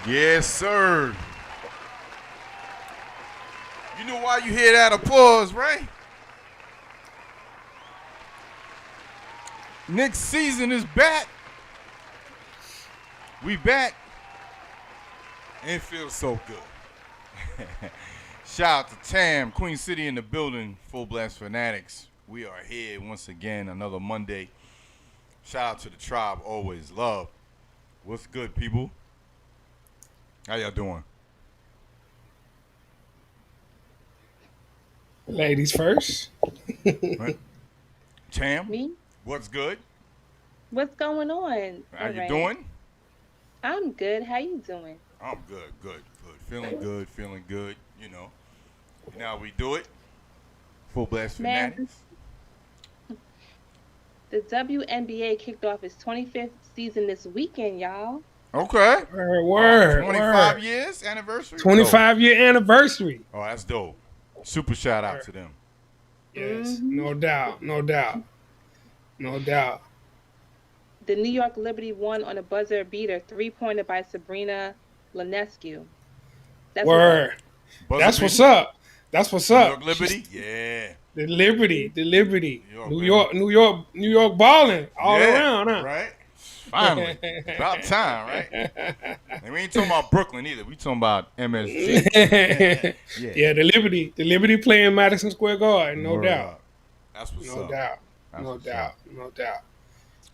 Yes, sir. You know why you hear that applause, right? Next season is back. We back. And it feels so good. Shout out to Tam, Queen City in the building, Fullblast Fanatics. We are here once again, another Monday. Shout out to the tribe, always love. What's good, people? How y'all doing? Ladies first. Right. Tam, Me? what's good? What's going on? How All you right. doing? I'm good. How you doing? I'm good, good, good. Feeling good, you know. You know how we do it. Full Blast Man, Fanatics. the WNBA kicked off its 25th season this weekend, y'all. Okay. Word. 25 years anniversary? 25-year anniversary. Oh, that's dope. Super shout out Word. to them. Yes, hmm no doubt. The New York Liberty won on a buzzer beater, three-pointer by Sabrina Ionescu. That's what's up. Word. Buzzer That's beater? what's up. That's what's New up. York Liberty? Yeah. The Liberty. New York, New baby. York, New York, New York balling all Yeah, around, huh? right? Finally. About time, right? And we ain't talking about Brooklyn either. We talking about MSG. Yeah, the Liberty playing Madison Square Garden, no Word doubt. up. That's what's No up. doubt. That's No what's doubt. up. No doubt.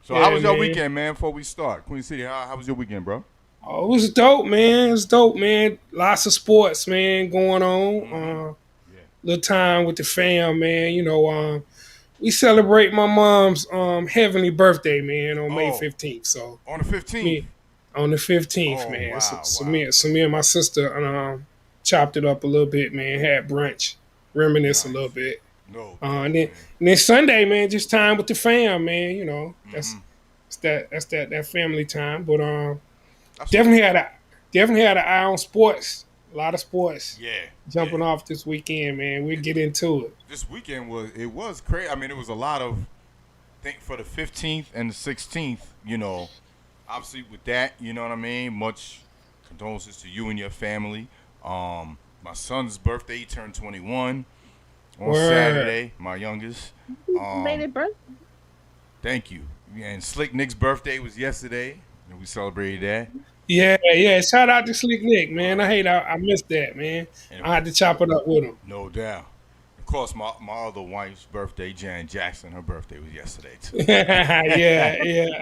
So Yeah, how was your man. weekend, man, before we start? Queen City, how was your weekend, bro? Oh, it was dope, man. It was dope, man. Lots of sports, man, going on. Mm-hmm. Yeah. Little time with the fam, man. We celebrate my mom's heavenly birthday, man, on May Oh, 15th. So on the 15th. me on the 15th, Oh, man. So, wow, so wow. me and my sister chopped it up a little bit, man. Had brunch, reminisce a little Nice. bit. No Uh, doubt, and then man. and then Sunday, man, just time with the fam, man. Mm-hmm. That's that family time. But That's what, definitely had an eye on sports. A lot of sports yeah, jumping yeah. off this weekend, man. We'll get into it. This weekend was crazy. I mean, it was a lot of, I think for the 15th and the 16th, obviously with that, you know what I mean? Much condolences to you and your family. My son's birthday, he turned 21 on Word. Saturday, my youngest. Made Um, it birthday. Thank you. And Slick Nick's birthday was yesterday, and we celebrated that. Yeah. Shout out to Slick Nick, man. I missed that, man. And I had to chop it up with him. no doubt. Of course, my other wife's birthday, Jan Jackson, her birthday was yesterday too.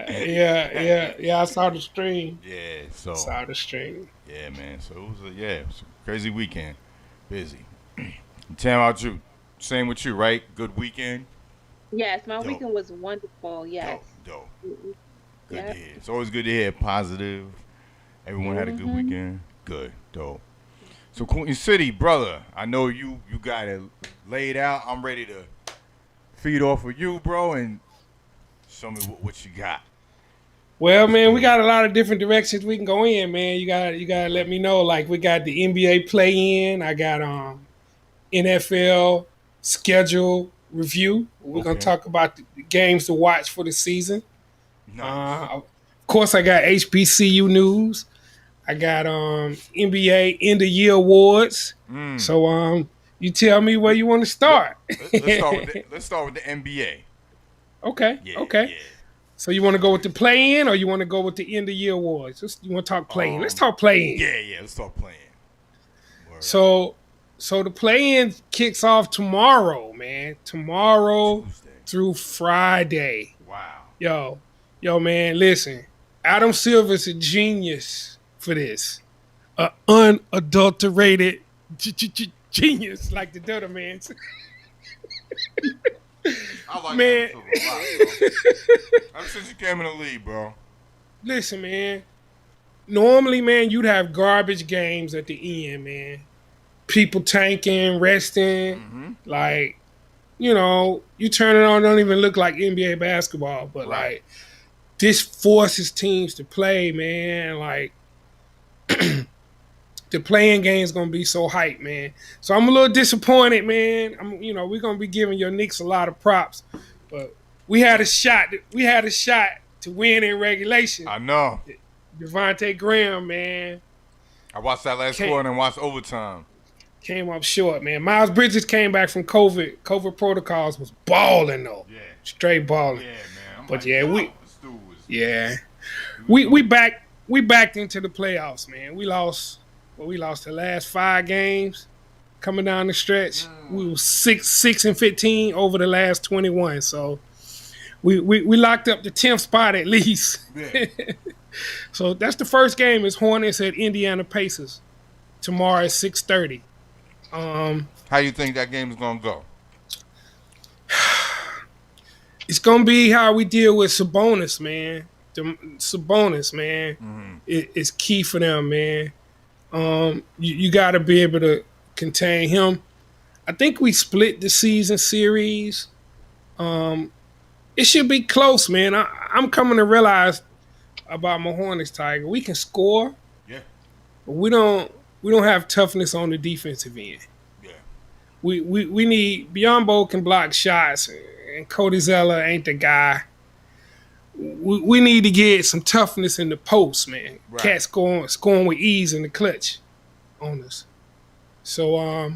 Yeah. I saw the stream. Yeah, so Saw the stream. yeah, man. So it was a crazy weekend, busy. Tam, out you. Same with you, right? Good weekend. Yes, my Dope, weekend was wonderful. dope, Yes. dope. Good to Yep. hear. It's always good to hear positive. Everyone had a good hmm weekend. Good, dope. So Queen City, brother, I know you got it laid out. I'm ready to feed off of you, bro, and show me what you got. Well, Let's man, we do it. got a lot of different directions we can go in, man. You gotta let me know. Like we got the NBA play in. I got NFL schedule review. We're gonna Okay. talk about the games to watch for the season. Nice. Of course, I got HBCU news. I got NBA end of year awards. Mm. So you tell me where you want to Let, start. let's start with the NBA. Okay, Yeah, okay. yeah. So you want to go with the play in, or you want to go with the end of year awards? You want to talk play in? Let's Um, talk play in. yeah. Let's start playing. Word up. So the play in kicks off tomorrow, man. Tomorrow Tuesday. through Friday. Wow. Yo, man, listen. Adam Silver's a genius for this. A unadulterated genius, like the Dutta man. I like Man, Adam Silver a lot, bro. Ever since you came in the league, bro. listen, man. Normally, man, you'd have garbage games at the end, man. People tanking, resting, Mm-hmm. like you turn it on, don't even look like NBA basketball, but Right. like this forces teams to play, man. Like the playing game is gonna be so hype, man. So I'm a little disappointed, man. We're gonna be giving your Knicks a lot of props, but we had a shot. We had a shot to win in regulation. I know. Devontae Graham, man. I watched that last quarter and watched overtime. Came up short, man. Miles Bridges came back from COVID. COVID protocols was balling though. Yeah. Straight balling. Yeah, man. But we backed into the playoffs, man. We lost the last 5 games coming down the stretch. We were 6-15 over the last 21. So we locked up the 10th spot at least. Yeah. So that's the first game is Hornets at Indiana Pacers. Tomorrow at 6:30. How you think that game is gonna go? It's gonna be how we deal with Sabonis, man. Sabonis, man, is key for them, man. You got to be able to contain him. I think we split the season series. It should be close, man. I'm coming to realize about my Hornets, Tiger. We can score, but we don't have toughness on the defensive end. Yeah, we need Biyombo can block shots, and Cody Zeller ain't the guy. We need to get some toughness in the post, man. Right. Cat scoring with ease in the clutch on us. So, I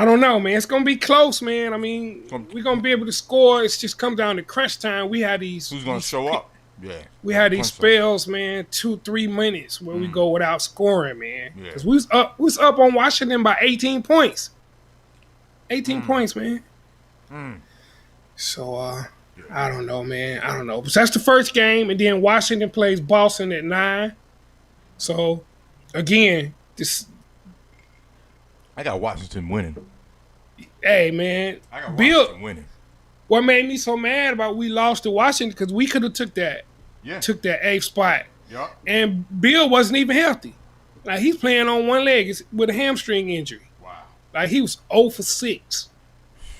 don't know, man. It's gonna be close, man. I mean, we're gonna be able to score. It's just come down to crunch time. We had these. Who's gonna show up? Yeah. We had these spells, man. 2-3 minutes where we go without scoring, man. Yeah. Because we was up on Washington by 18 points. 18 points, man. So, I don't know, man. I don't know. But that's the first game, and then Washington plays Boston at 9. So, again, I got Washington winning. Hey, man. I got Washington winning. What made me so mad about we lost to Washington, because we could have took that 8th spot. Yeah. And Bill wasn't even healthy. Like, he's playing on one leg with a hamstring injury. Wow. Like, he was 0 for 6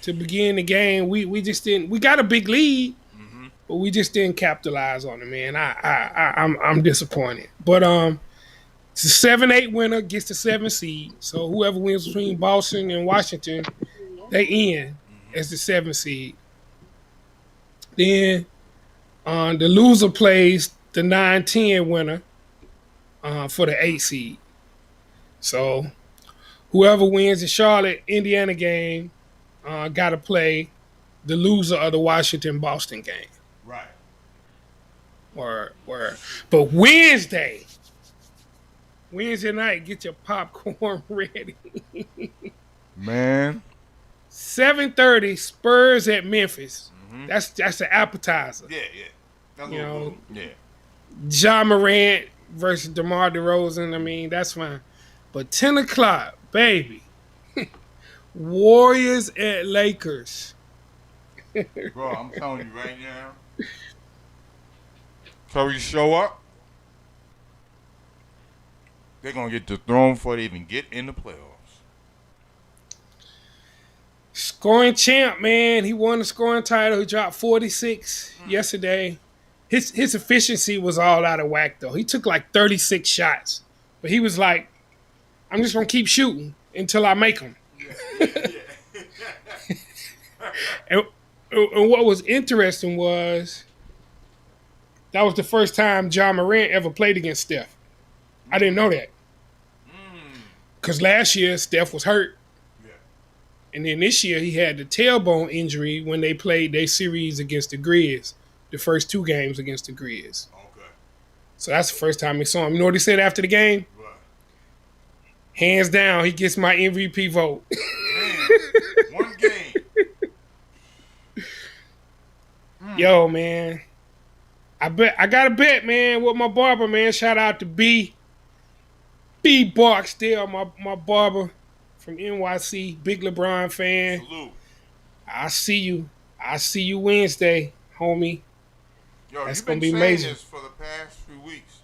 to begin the game. We just didn't. We got a big lead, but we just didn't capitalize on it, man. I'm disappointed. But it's a 7-8 winner gets the 7 seed. So whoever wins between Boston and Washington, they in as the 7 seed. Then the loser plays the 9-10 winner for the 8 seed. So whoever wins the Charlotte Indiana game got to play the loser of the Washington-Boston game. Right. But Wednesday night, get your popcorn ready. Man. 7:30, Spurs at Memphis. That's the appetizer. Yeah. That's Ja Morant versus DeMar DeRozan. I mean, that's fine. But 10 o'clock, baby. Warriors at Lakers. Bro, I'm telling you right now. Curry show up, they're going to get dethroned before they even get in the playoffs. Scoring champ, man. He won the scoring title. He dropped 46 yesterday. His efficiency was all out of whack, though. He took like 36 shots. But he was like, I'm just going to keep shooting until I make them. And what was interesting was that was the first time Ja Morant ever played against Steph. I didn't know that. Because last year, Steph was hurt. Yeah. And then this year, he had the tailbone injury when they played their series against the Grizz, the first 2 games against the Grizz. Okay. So that's the first time we saw him. You know what he said after the game? What? Hands down, he gets my MVP vote. Man, one game. Yo, man. I got a bet, man, with my barber, man. Shout out to B Barksdale, my barber from NYC, big LeBron fan. Salute. I see you Wednesday, homie. Yo, That's you've been gonna be saying amazing. this for the past few weeks.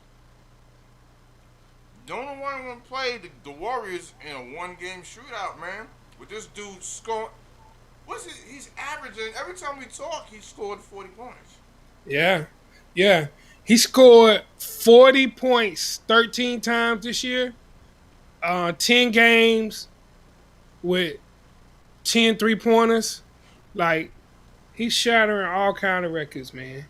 The only one who played the Warriors in a one-game shootout, man. With this dude scoring. He's averaging, every time we talk, he scored 40 points. Yeah. He scored 40 points 13 times this year. 10 games with 10 3-pointers. Like, he's shattering all kind of records, man.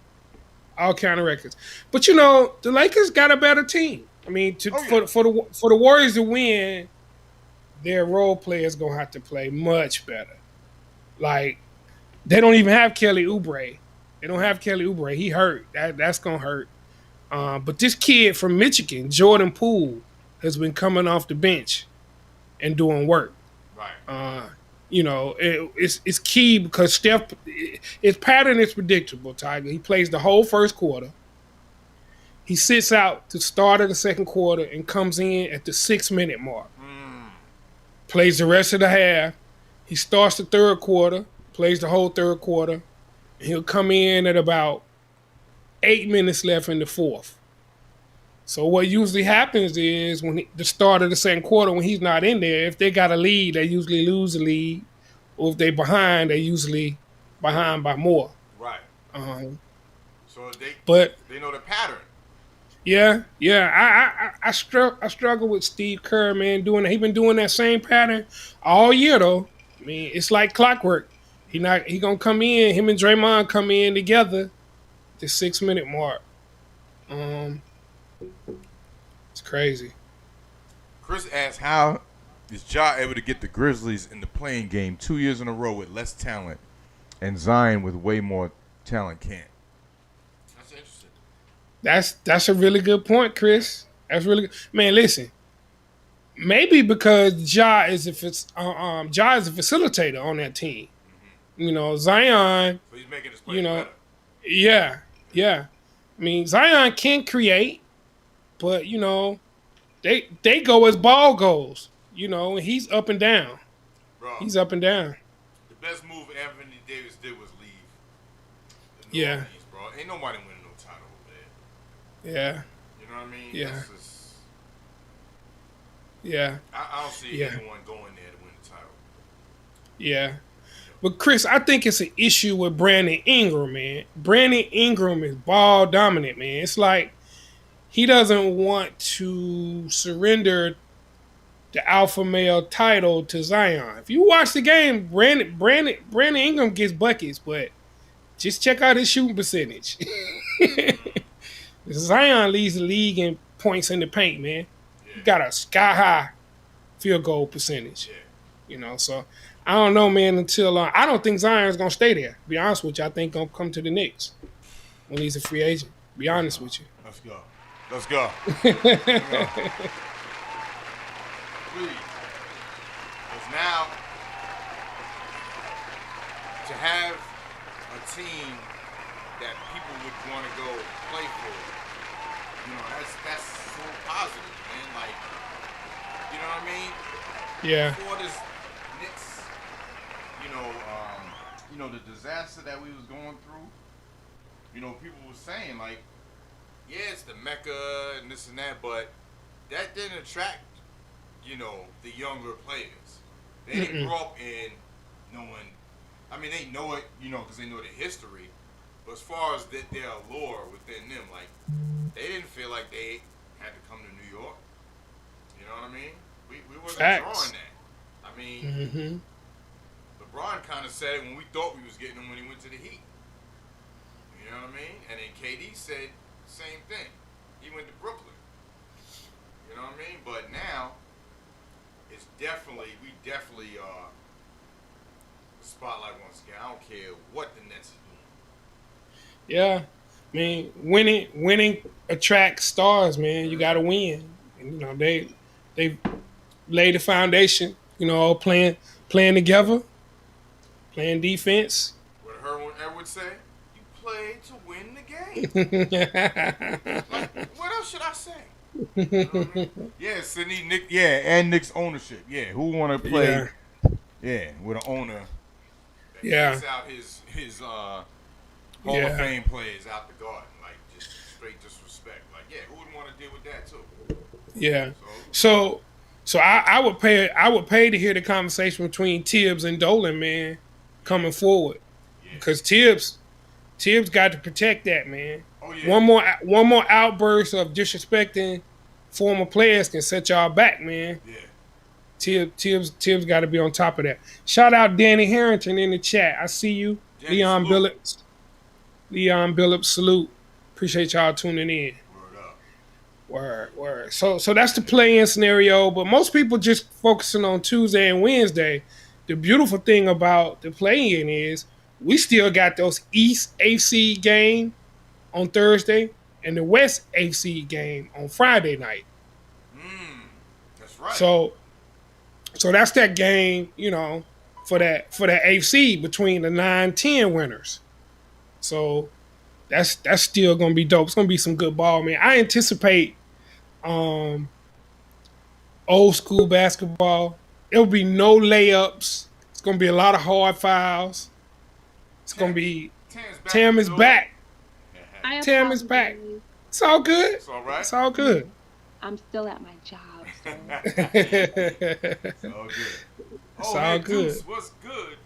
all kind of records. But you know, the Lakers got a better team. I mean, for the Warriors to win, their role players gonna have to play much better. Like they don't even have Kelly Oubre. They don't have Kelly Oubre. He hurt. That's gonna hurt. But this kid from Michigan, Jordan Poole, has been coming off the bench and doing work. Right. You know, it's key because Steph, his pattern is predictable, Tiger. He plays the whole first quarter. He sits out the start of the second quarter and comes in at the 6-minute mark. Plays the rest of the half. He starts the third quarter, plays the whole third quarter. And he'll come in at about 8 minutes left in the fourth. So what usually happens is when the start of the second quarter, when he's not in there, if they got a lead, they usually lose the lead. Or if they behind, they usually behind by more. Right. So they know the pattern. Yeah. I struggle with Steve Kerr, man. He been doing that same pattern all year though. I mean, it's like clockwork. He gonna come in. Him and Draymond come in together. The 6-minute mark. It's crazy. Chris asks, how is Ja able to get the Grizzlies in the playing game 2 years in a row with less talent, and Zion with way more talent can't? That's interesting. That's a really good point, Chris. That's really good. Man, listen. Maybe because Ja is a facilitator on that team. Mm-hmm. You know, Zion. So he's making his play better. Yeah. I mean, Zion can create, but you know, they go as ball goes. You know, and he's up and down. Bro, he's up and down. The best move Anthony Davis did was leave. Yeah. Orleans, bro. Ain't nobody winning no title over there. Yeah. You know what I mean? Yeah. Yeah. I don't see anyone going there to win the title. Yeah. But Chris, I think it's an issue with Brandon Ingram, man. Brandon Ingram is ball dominant, man. It's like he doesn't want to surrender the alpha male title to Zion. If you watch the game, Brandon Ingram gets buckets, but just check out his shooting percentage. Zion leads the league in points in the paint, man. Yeah. He got a sky-high field goal percentage. Yeah. You know, so I don't know, man, until I don't think Zion's going to stay there. To be honest with you, I think going to come to the Knicks when he's a free agent. Be honest with you. Let's go. Please. Because now, to have a team that people would want to go play for, you know, that's so positive, man. Like, you know what I mean? Yeah. Before this Knicks, you know, the disaster that we was going through, you know, people were saying, like, yeah, it's the Mecca and this and that, but that didn't attract, you know, the younger players. They didn't grow up in knowing, I mean, they know it, you know, because they know the history, but as far as their allure within them, like, they didn't feel like they had to come to New York. You know what I mean? We wasn't drawing that. I mean, LeBron kind of said it when we thought we was getting him when he went to the Heat. You know what I mean? And then KD said the same thing. He went to Brooklyn. You know what I mean? But now, it's we definitely spotlight once again. I don't care what the Nets are doing. Yeah. I mean, winning attracts stars, man. You got to win. And, you know, they laid the foundation, you know, playing together, playing defense. What Herman Edwards say? You play to win the game. Like, what else should I say? You know what I mean? Yeah, Sydney, Nick, and Nick's ownership. Yeah, who want to play? Yeah, with an owner that kicks out his Hall of Fame players out the garden, like just straight disrespect. Like, yeah, who would want to deal with that too? Yeah. So I would pay to hear the conversation between Tibbs and Dolan, man, coming forward, because Tibbs got to protect that, man. Oh, yeah. One more outburst of disrespecting former players can set y'all back, man. Yeah. Tibbs got to be on top of that. Shout out Danny Harrington in the chat. I see you. Leon Billups, salute. Appreciate y'all tuning in. Word up. Word. So that's the play-in scenario, but most people just focusing on Tuesday and Wednesday. The beautiful thing about the play-in is we still got those East AC game on Thursday and the West AC game on Friday night. That's right. So that's that game, for that AC between the 9-10 winners. So that's still gonna be dope. It's gonna be some good ball, man. I anticipate old school basketball. It'll be no layups. It's gonna be a lot of hard fouls. It's gonna be Tam is back. Tam is back. It's all good. It's all right. It's all good. I'm still at my job. So. It's all good. It's all good. Deuce, what's good?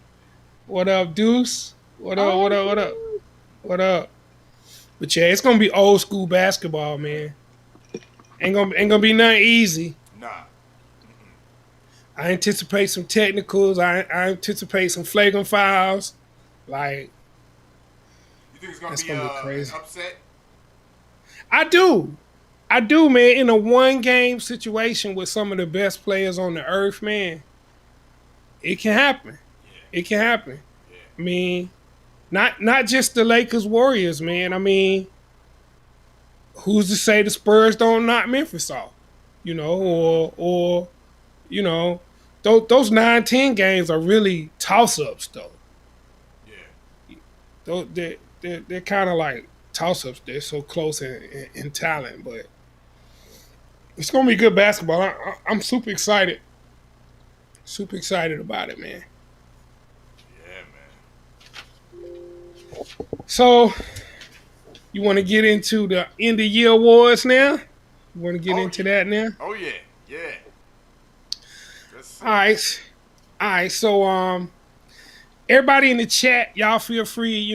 What up, Deuce? What up? But yeah, it's gonna be old school basketball, man. Ain't gonna be nothing easy. Nah. I anticipate some technicals. I anticipate some flagrant fouls. Like, you think it's gonna be crazy. An upset? I do, man. In a one-game situation with some of the best players on the earth, man, it can happen. Yeah. It can happen. Yeah. I mean, not just the Lakers Warriors, man. I mean, who's to say the Spurs don't knock Memphis off? Or those 9-10 games are really toss-ups, though. Yeah. They're kind of like toss-ups. They're so close in talent, but it's gonna be good basketball. I'm super excited. Super excited about it, man. Yeah, man. So, you want to get into the end of year awards now? You want to get into that now? Oh yeah. All right. So, everybody in the chat, y'all feel free,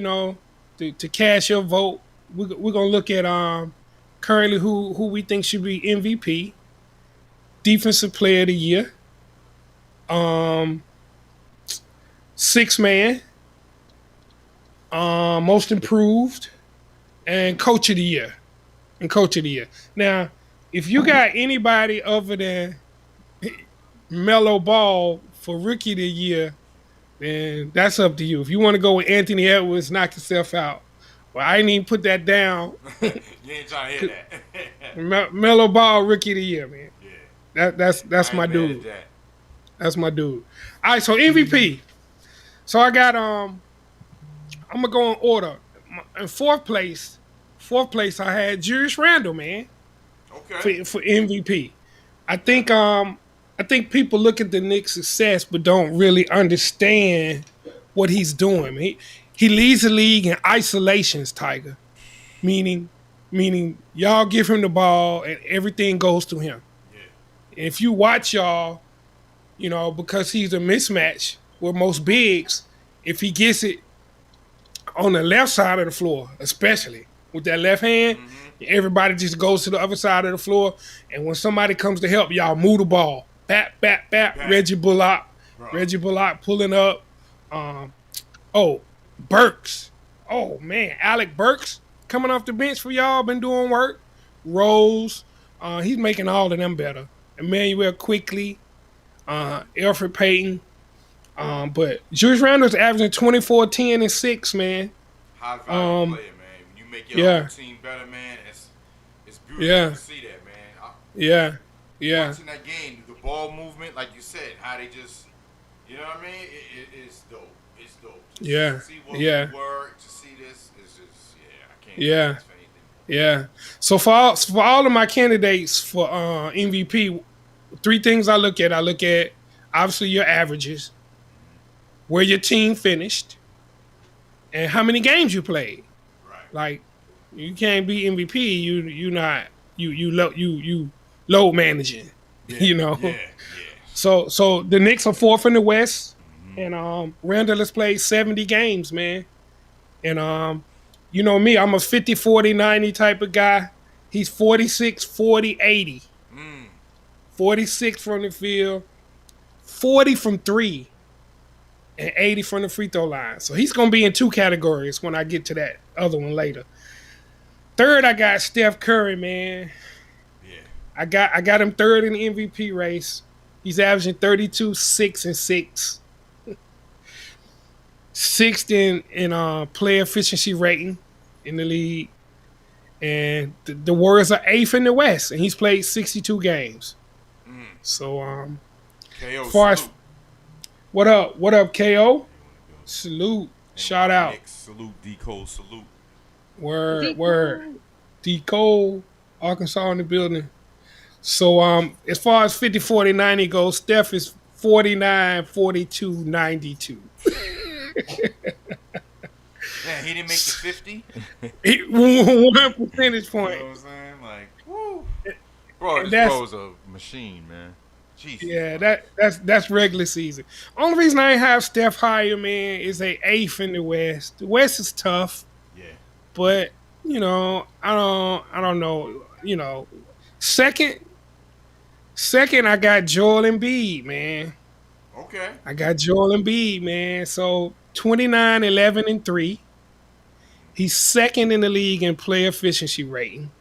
to cast your vote. We're gonna look at currently who we think should be MVP, Defensive Player of the Year, Sixth Man, Most Improved, and Coach of the Year. Now, if you got anybody other than Melo Ball for Rookie of the Year, then that's up to you. If you want to go with Anthony Edwards, knock yourself out. Well, I ain't even put that down. You ain't trying to hear that. Melo Ball, Rookie of the Year, man. Yeah. That's my dude. That's my dude. All right, so MVP. So I got I'm gonna go in order. In fourth place I had Julius Randle, man. Okay. For MVP. I think people look at the Knicks' success but don't really understand what he's doing. He leads the league in isolations, Tiger. Meaning y'all give him the ball and everything goes to him. Yeah. And if you watch y'all, because he's a mismatch with most bigs, if he gets it on the left side of the floor, especially with that left hand, everybody just goes to the other side of the floor. And when somebody comes to help, y'all move the ball. Bap. Reggie Bullock. Bro. Reggie Bullock pulling up. Burks. Oh, man. Alec Burks coming off the bench for y'all. Been doing work. Rose. He's making all of them better. Emmanuel Quickly. Alfred Payton. But Julius Randle's averaging 24, 10, and 6, man. High value player, man. When you make your own team better, man, it's beautiful to see that, man. Watching that game, the ball movement, like you said, how they just, you know what I mean? It's dope. It's dope. To see what we work, to see this, it's just, I can't ask for anything. Yeah. So for all of my candidates for MVP, three things I look at. I look at, obviously, your averages, where your team finished, and how many games you played. Right. Like, you can't be MVP. You load managing. Yeah. So the Knicks are fourth in the West, and Randall has played 70 games, man. And you know me, I'm a 50, 40, 90 type of guy. He's 46, 40, 80. 46 from the field, 40 from three, and 80 from the free throw line. So he's going to be in two categories when I get to that other one later. Third, I got Steph Curry, man. Yeah. I got him third in the MVP race. He's averaging 32, 6, and 6. Sixth in player efficiency rating in the league. And the Warriors are eighth in the West, and he's played 62 games. So, KO, as far as salute. what up, KO? Salute, shout out. Knicks, salute, D Cole, salute. Word. D Cole, Arkansas in the building. So, as far as 50, 40, 90 goes, Steph is 49, 42, 92. Man, he didn't make the 50. 1 percentage point. You know what I'm saying? Like, woo. Bro, this bro's a machine, man. Jesus. Yeah, that's regular season. Only reason I ain't have Steph higher, man, is they eighth in the West. The West is tough. Yeah. But, I don't know. Second I got Joel Embiid, man. Okay. I got Joel Embiid, man. So 29, 11, and 3. He's second in the league in player efficiency rating.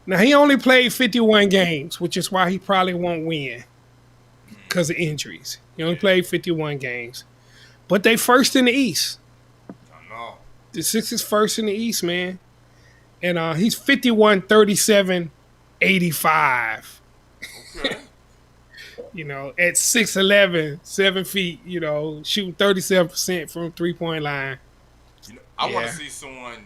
Now, he only played 51 games, which is why he probably won't win because of injuries. He only played 51 games. But they first in the East. I know. The Sixers first in the East, man. And he's 51, 37, 85. Okay. At 6'11", 7 feet, shooting 37% from 3-point line. I want to see someone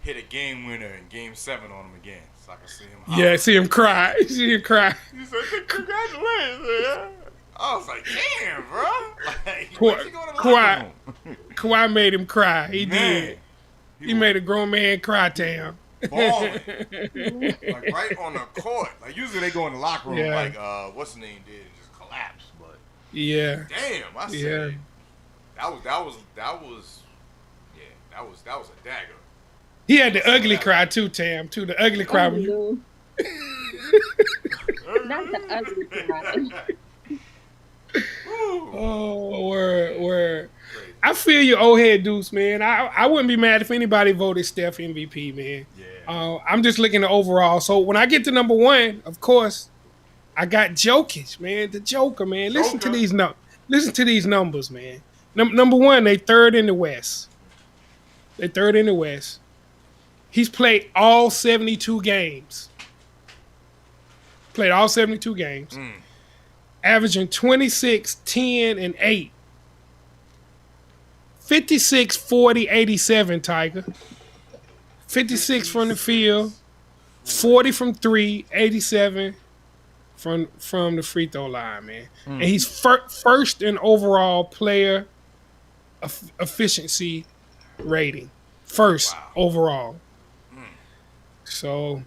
hit a game winner in Game 7 on him again, so I can see him. Yeah, see him cry. See him cry. He said, "Congratulations, man." I was like, "Damn, bro!" Like, Kawhi made him cry. He man, did. He made a grown man cry, Tam. Balling, like right on the court. Like usually they go in the locker room, like what's the name did and just collapse. But yeah, damn, I said that was a dagger. He had the ugly cry too, Tam. Too the ugly cry. Not the ugly cry. Oh, word. I feel you, old head Deuce, man. I wouldn't be mad if anybody voted Steph MVP, man. Yeah. I'm just looking at overall. So when I get to number one, of course, I got Jokic, man. The Joker, man. Listen to these numbers, man. Number one, they third in the West. He's played all 72 games. Averaging 26, 10, and 8. 56, 40, 87, Tiger. 56 from the field, 40 from 3, 87 from the free throw line, man. And he's first in overall player efficiency rating. First overall. So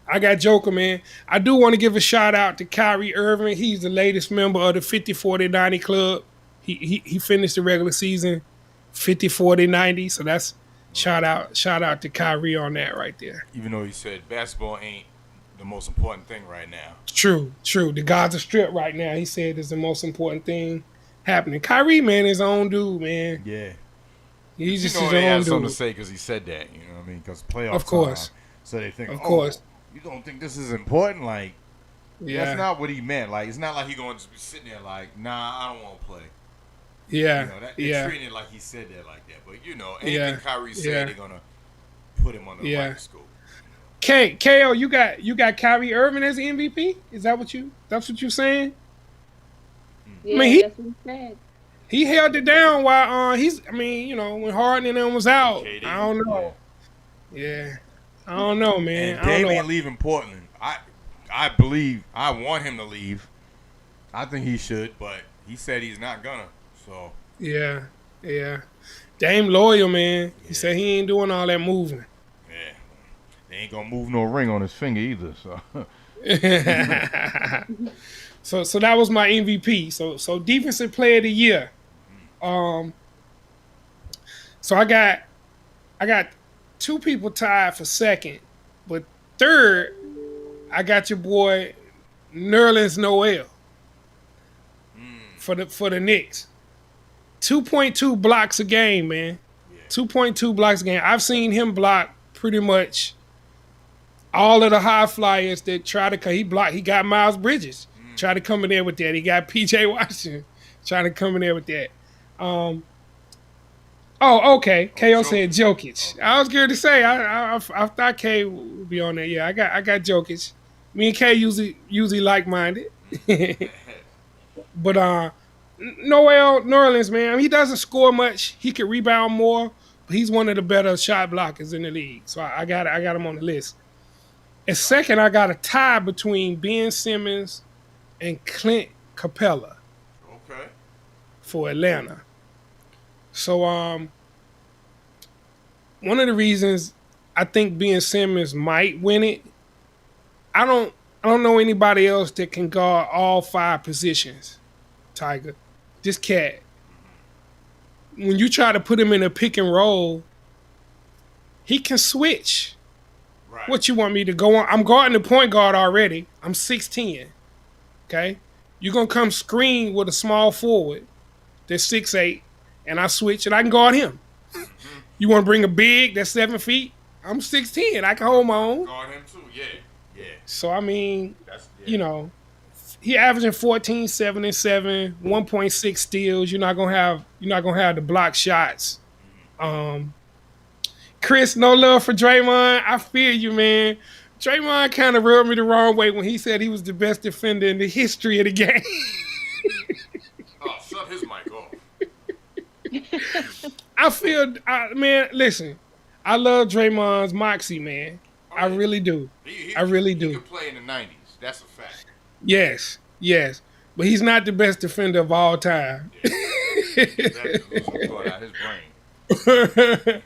I got Joker, man. I do want to give a shout out to Kyrie Irving. He's the latest member of the 50, 40, 90 club. He finished the regular season 50, 40, 90. So that's shout out to Kyrie on that right there. Even though he said basketball ain't the most important thing right now. True. The Gaza Strip right now, he said, is the most important thing happening. Kyrie, man, his own dude, man. Yeah. He's just his they own have dude. something to say because he said that. You know what I mean? Because playoff Of course. time. So they think, Of course. You don't think this is important? Like, Yeah. that's not what he meant. Like, it's not like he going to just be sitting there like, nah, I don't want to play. Yeah. They're treating it like he said that like that. But, anything Kyrie said, they're going to put him under the microscope. KO, you got Kyrie Irving as the MVP? Is that what you're saying? Yeah, I mean, that's what he said. He held it down while when Harden and them was out. KD, I don't know. Yeah. I don't know, man. And Dame ain't leaving Portland. I believe I want him to leave. I think he should, but he said he's not gonna. So yeah. Dame loyal, man. He said he ain't doing all that moving. Yeah. They ain't gonna move no ring on his finger either. So So that was my MVP. So defensive player of the year. So I got two people tied for second, but third, I got your boy Nerlens Noel for the Knicks. 2.2 blocks a game, man. 2.2 blocks a game. I've seen him block pretty much all of the high flyers that try to come. He blocked. He got Miles Bridges try to come in there with that. He got PJ Washington trying to come in there with that. Oh, okay. KO said Jokic. I was scared to say. I thought K would be on there. Yeah, I got Jokic. Me and K usually like-minded. But Noel New Orleans, man, I mean, he doesn't score much. He can rebound more, but he's one of the better shot blockers in the league. So I got him on the list. At second, I got a tie between Ben Simmons and Clint Capella. Okay. For Atlanta. So one of the reasons I think Ben Simmons might win it, I don't know anybody else that can guard all 5 positions, Tiger. This cat. When you try to put him in a pick and roll, he can switch. Right. What you want me to go on? I'm guarding the point guard already. I'm 6'10". Okay? You're going to come screen with a small forward that's 6'8", and I switch and I can guard him. Mm-hmm. You want to bring a big that's 7 feet? I'm 6'10". I can hold my own. Guard him too, yeah. So, I mean, you know, he averaging 14, 7, and 7, 1.6 steals. You're not gonna have the block shots. Chris, no love for Draymond. I feel you, man. Draymond kind of rubbed me the wrong way when he said he was the best defender in the history of the game. Oh, shut his mic off. I feel, man, listen. I love Draymond's moxie, man. Oh, yeah. I really do. I really do. He could play in the 90s. That's a fact. Yes. But he's not the best defender of all time. Yeah. Out his brain.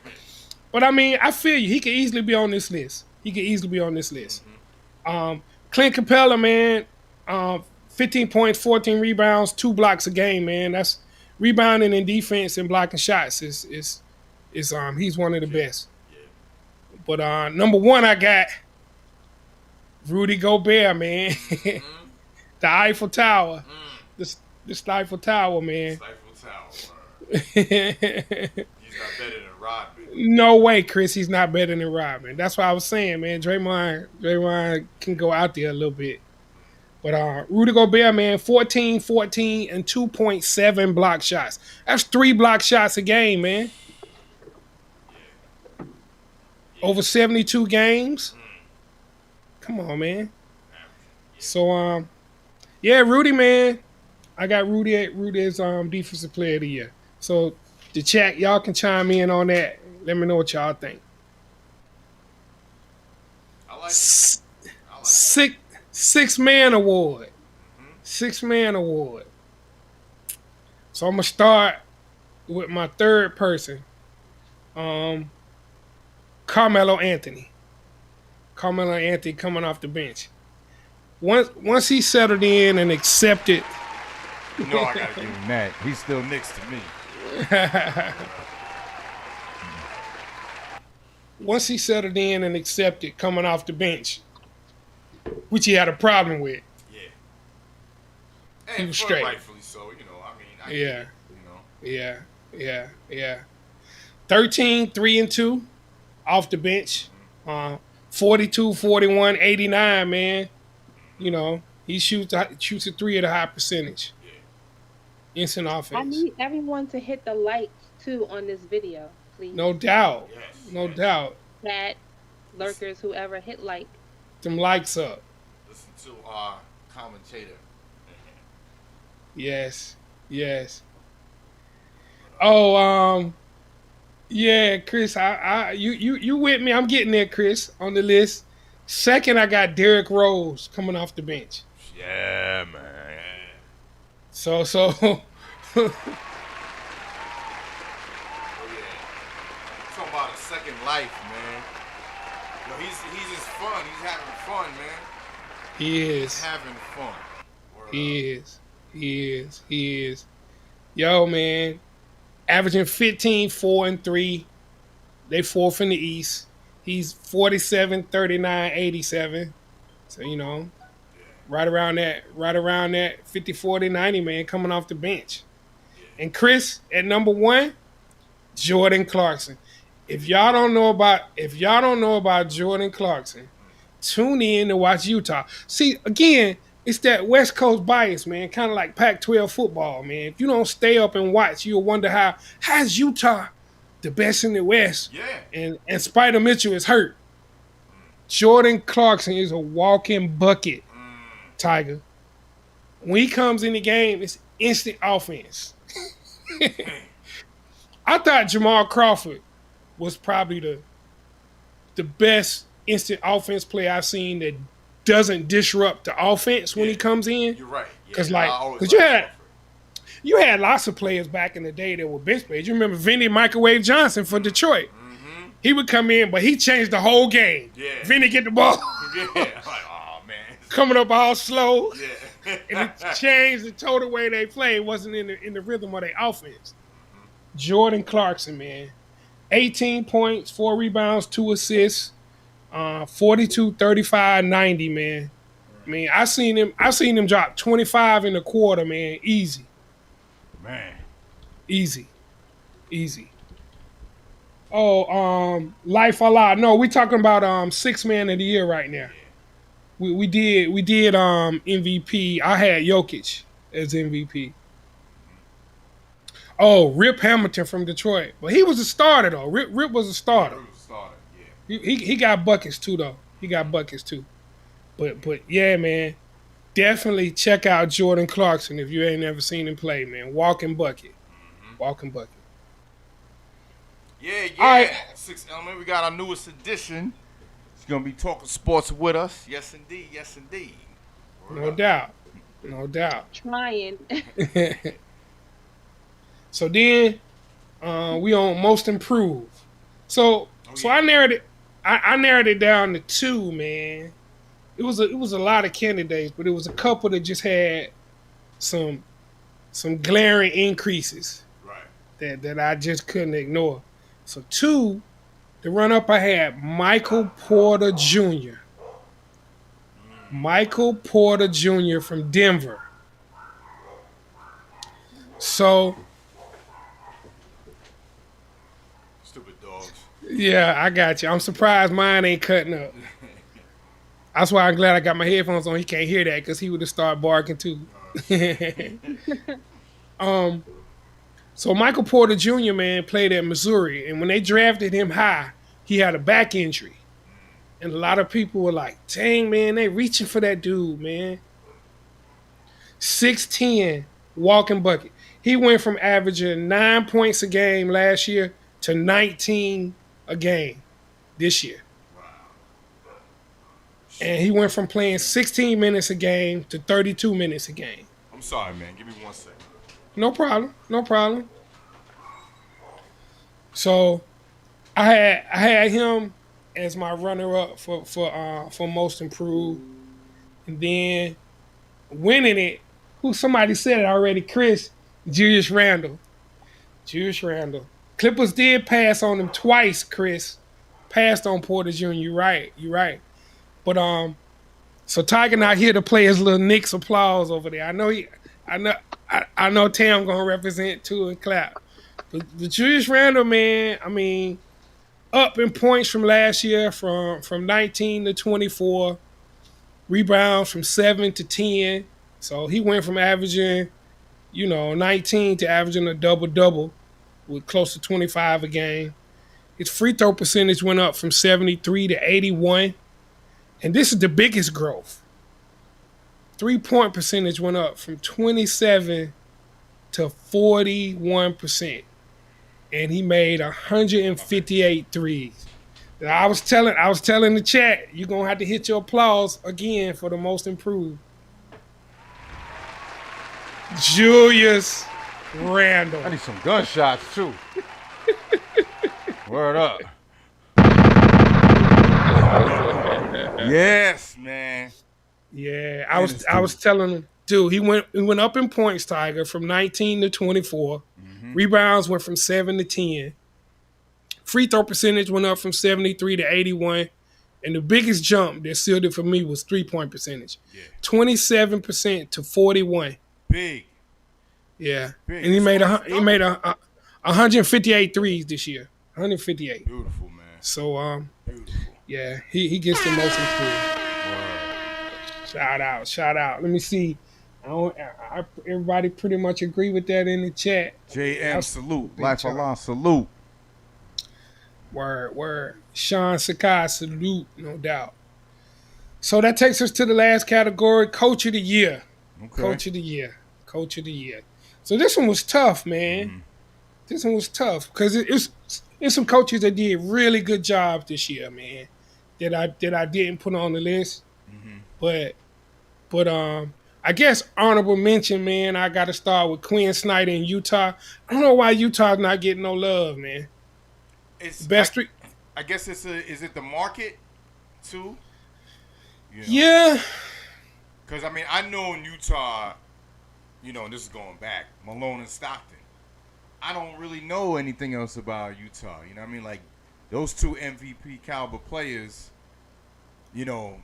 But I mean, I feel you. He could easily be on this list. Mm-hmm. Clint Capella, man, 15 points, 14 rebounds, 2 blocks a game, man. That's rebounding and defense and blocking shots. Is he's one of the best. Yeah. But number 1, I got Rudy Gobert, man. Mm-hmm. The Eiffel Tower. The Eiffel Tower, man. He's not better than Rodman. No way, Chris. He's not better than Rodman. That's what I was saying, man. Draymond can go out there a little bit. But Rudy Gobert, man, 14, and 2.7 block shots. That's 3 block shots a game, man. Over 72 games. Come on, man. So, yeah, Rudy, man. I got Rudy as defensive player of the year. So the chat, y'all can chime in on that. Let me know what y'all think. I like it. Six-man award. Mm-hmm. 6-man award. So I'm gonna start with my third person. Carmelo Anthony. Carmelo Anthony coming off the bench. Once he settled in and accepted. You know I gotta give him that. He's still next to me. Once he settled in and accepted coming off the bench, which he had a problem with. Yeah. And he was straight. Rightfully so, you know. I mean, Yeah. 13, 3 and 2 off the bench. 42, 41, 89, man. You know, he shoots a 3 at a high percentage. Instant offense. I need everyone to hit the like too on this video, please. No doubt. No doubt. Chat, lurkers, whoever, hit like. Them likes up. Listen to our commentator. Yes. Oh, yeah, Chris, you with me? I'm getting there, Chris, on the list. Second, I got Derrick Rose coming off the bench. Yeah, man. So. Oh, yeah. Talking about a second life, man. Yo, he's just fun. He's having fun, man. He is. He's having fun. He is. Yo, man. Averaging 15, 4 and 3. They 4th in the East. He's 47, 39, 87. So, you know, right around that 50, 40, 90, man, coming off the bench. And Chris, at number 1, Jordan Clarkson. If y'all don't know about Jordan Clarkson, tune in to watch Utah. See, again, it's that West Coast bias, man. Kind of like Pac-12 football, man. If you don't stay up and watch, you'll wonder how's Utah the best in the West? Yeah. And Spider Mitchell is hurt. Jordan Clarkson is a walking bucket, Tiger. When he comes in the game, it's instant offense. I thought Jamal Crawford was probably the best instant offense player I've seen that doesn't disrupt the offense when he comes in. You're right. Because you had lots of players back in the day that were bench players. You remember Vinny Microwave Johnson for Detroit. Mm-hmm. He would come in, but he changed the whole game. Yeah. Vinny get the ball. Yeah. Like, oh, man. Coming up all slow. Yeah. And it changed the total way they play. It wasn't in the rhythm of their offense. Jordan Clarkson, man. 18 points, 4 rebounds, 2 assists, 42, 35, 90, man. I mean, I seen him drop 25 in the quarter, man. Easy. Man. Easy. Oh, Life Allah. No, we talking about sixth man of the year right now. We did MVP. I had Jokic as MVP. Oh, Rip Hamilton from Detroit. But he was a starter though. Rip was a starter. Yeah. He got buckets too though. But yeah, man. Definitely check out Jordan Clarkson if you ain't never seen him play, man. Walking bucket. Yeah. All right. Sixth Element, we got our newest edition. He's going to be talking sports with us. Yes, indeed. No doubt. Trying. So then we on most improved. So I narrowed it down to 2, man. It was a lot of candidates, but it was a couple that just had some glaring increases. Right. That I just couldn't ignore. So 2, the run up I had Michael Porter Jr. Michael Porter Jr. from Denver. So Stupid dogs. yeah, I got you. I'm surprised mine ain't cutting up. That's why I'm glad I got my headphones on. He can't hear that because he would have started barking too. So Michael Porter Jr., man, played at Missouri. And when they drafted him high, he had a back injury. And a lot of people were like, dang, man, they reaching for that dude, man. 6'10", walking bucket. He went from averaging 9 points a game last year to 19 a game this year. And he went from playing 16 minutes a game to 32 minutes a game. I'm sorry, man. Give me 1 second. No problem. So I had him as my runner-up for most improved. And then winning it, somebody said it already, Chris, Julius Randle. Clippers did pass on him twice, Chris. Passed on Porter Jr., you're right. But so Tiger not here to play his little Knicks applause over there. I know Tam gonna represent too and clap. But Julius Randle, man, I mean, up in points from last year from 19 to 24, rebounds from 7 to 10. So he went from averaging, 19 to averaging a double-double with close to 25 a game. His free throw percentage went up from 73 to 81. And this is the biggest growth. 3-point percentage went up from 27 to 41%. And he made 158 threes. Now, I was telling the chat, you're going to have to hit your applause again for the most improved. Julius Randle. I need some gunshots, too. Word up. Yes, man. Yeah, I was telling him, dude, he went up in points, Tiger, from 19 to 24. Mm-hmm. Rebounds went from 7 to 10. Free throw percentage went up from 73 to 81. And the biggest jump that sealed it for me was 3-point percentage. Yeah. 27% to 41. Big. Yeah. Big. And he made 158 threes this year. 158. Beautiful, man. So Beautiful. yeah, he gets the most improved. Shout out. Let me see. Everybody pretty much agree with that in the chat. JM salute. Life Allah salute. Word. Sean Sakai salute, no doubt. So that takes us to the last category, Coach of the Year. Okay. Coach of the Year. So this one was tough, man. Mm-hmm. This one was tough because it's some coaches that did really good jobs this year, man. That I didn't put on the list, but I guess honorable mention, man. I got to start with Quinn Snyder in Utah. I don't know why Utah's not getting no love, man. It's best. I guess is it the market too? You know? Yeah. Because I mean, I know in Utah, you know, and this is going back, Malone and Stockton. I don't really know anything else about Utah. You know what I mean? Like, those two MVP caliber players, you know,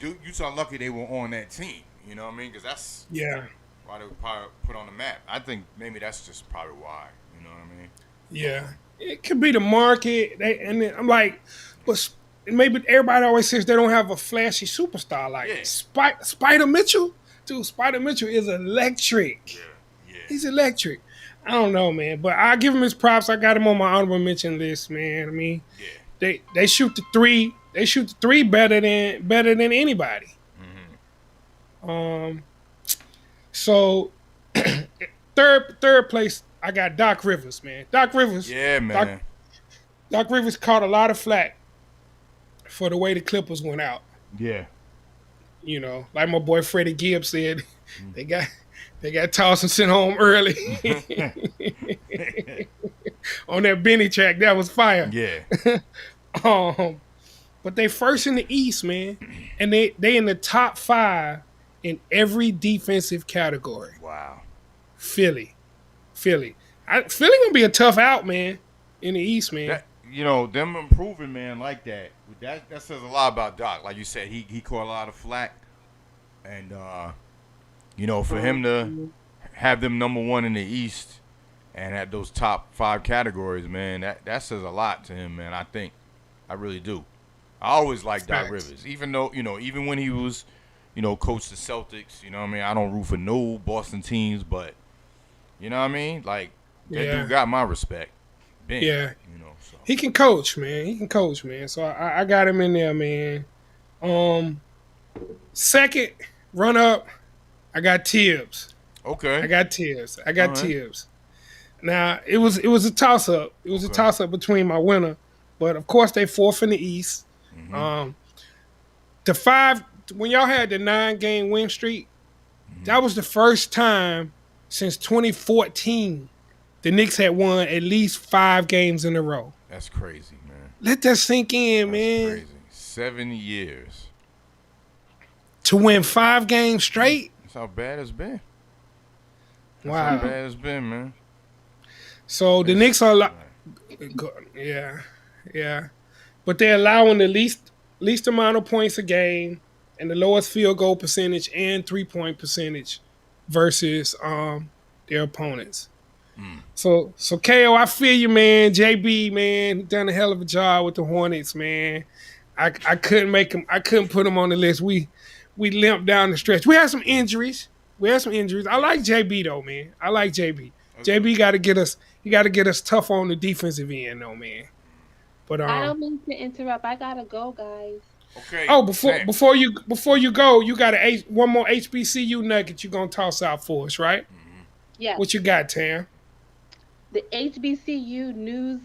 Utah lucky they were on that team. You know what I mean? Because that's why they were probably put on the map. I think maybe that's just probably why. You know what I mean? Yeah. It could be the market. And then I'm like, but maybe everybody always says they don't have a flashy superstar like Spider Mitchell. Dude, Spider Mitchell is electric. Yeah. He's electric. I don't know, man, but I give him his props. I got him on my honorable mention list, man. I mean, they shoot the three. They shoot the three better than anybody. So third place, I got Doc Rivers, man. Doc Rivers. Yeah, man. Doc Rivers caught a lot of flack for the way the Clippers went out. Yeah. You know, like my boy Freddie Gibbs said, they got tossed and sent home early. On that Benny track, that was fire. Yeah. But they first in the East, man. And they in the top 5 in every defensive category. Wow. Philly gonna be a tough out, man, in the East, man. You know, them improving, man, like that. That says a lot about Doc. Like you said, he caught a lot of flack. And, you know, for him to have them number 1 in the East and have those top 5 categories, man, that says a lot to him, man. I really do. I always liked Doc Rivers, even though, you know, even when he was, you know, coached the Celtics, you know what I mean? I don't root for no Boston teams, but, you know what I mean? Like, that dude got my respect. Ben, yeah. You know, so. He can coach, man. So I got him in there, man. Second run up, I got Tibbs. Okay. I got Tibbs. Now, it was a toss-up. It was a toss-up between my winner. But, of course, they fourth in the East. The 5, when y'all had the 9-game win streak, that was the first time since 2014 the Knicks had won at least 5 games in a row. That's crazy, man. Let that sink in, man. That's crazy. 7 years. To win 5 games straight? That's how bad it's been. Wow. That's how bad it's been, man. So the Knicks are yeah. But they're allowing the least amount of points a game and the lowest field goal percentage and 3-point percentage versus their opponents. So KO, I feel you, man. JB, man, done a hell of a job with the Hornets, man. I couldn't make him. I couldn't put him on the list. We limped down the stretch. We had some injuries. I like JB though, man. I like JB. JB got to get us. He got to get us tough on the defensive end, though, man. But I don't mean to interrupt. I gotta go, guys. Okay. Oh, before you go, you got one more HBCU nugget you gonna toss out for us, right? Yeah. What you got, Tam? The HBCU news: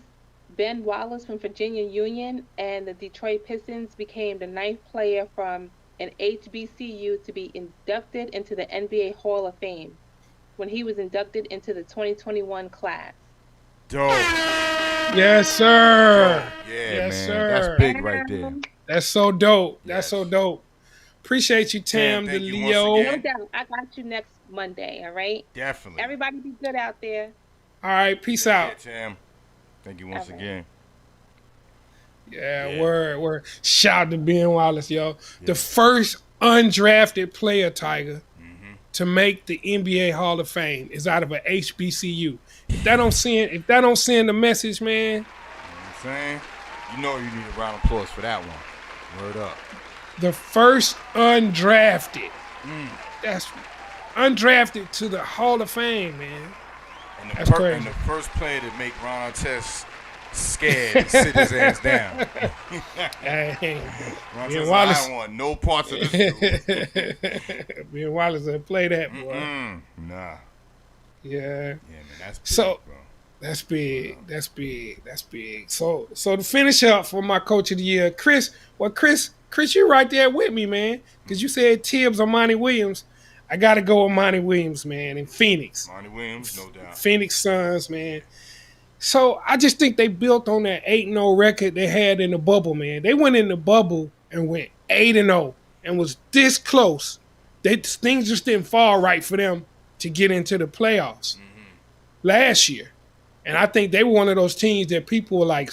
Ben Wallace from Virginia Union and the Detroit Pistons became the 9th player from an HBCU to be inducted into the NBA Hall of Fame when he was inducted into the 2021 class. Dope. Yes, sir. Yeah, yes, man. Sir. That's big right there. That's so dope. Yes. That's so dope. Appreciate you, Tam, the Leo. No doubt. I got you next Monday, all right? Definitely. Everybody be good out there. All right, peace out. Tam. Thank you once again. Yeah, word. Shout out to Ben Wallace, yo. Yeah. The first undrafted player, Tiger, to make the NBA Hall of Fame is out of a HBCU. If that don't send the message, man. You know what I'm saying? You know you need a round of applause for that one. Word up. The first undrafted. That's undrafted to the Hall of Fame, man. And That's crazy. And the first player to make Ron Artest scared and sit his ass down. Hey, Ron me and Artest, Wallace. I don't want no parts of this dude. Me and Wallace didn't play that, boy. Nah. Yeah. Yeah, man, that's big, So bro. that's big. That's big. That's big. So to finish up for my coach of the year, Chris. Well, Chris, you're right there with me, man. Because you said Tibbs or Monty Williams. I got to go with Monty Williams, man, in Phoenix. Monty Williams, no doubt. Phoenix Suns, man. So I just think they built on that 8-0 record they had in the bubble, man. They went in the bubble and went 8-0 and was this close. Things just didn't fall right for them to get into the playoffs last year. And I think they were one of those teams that people were like,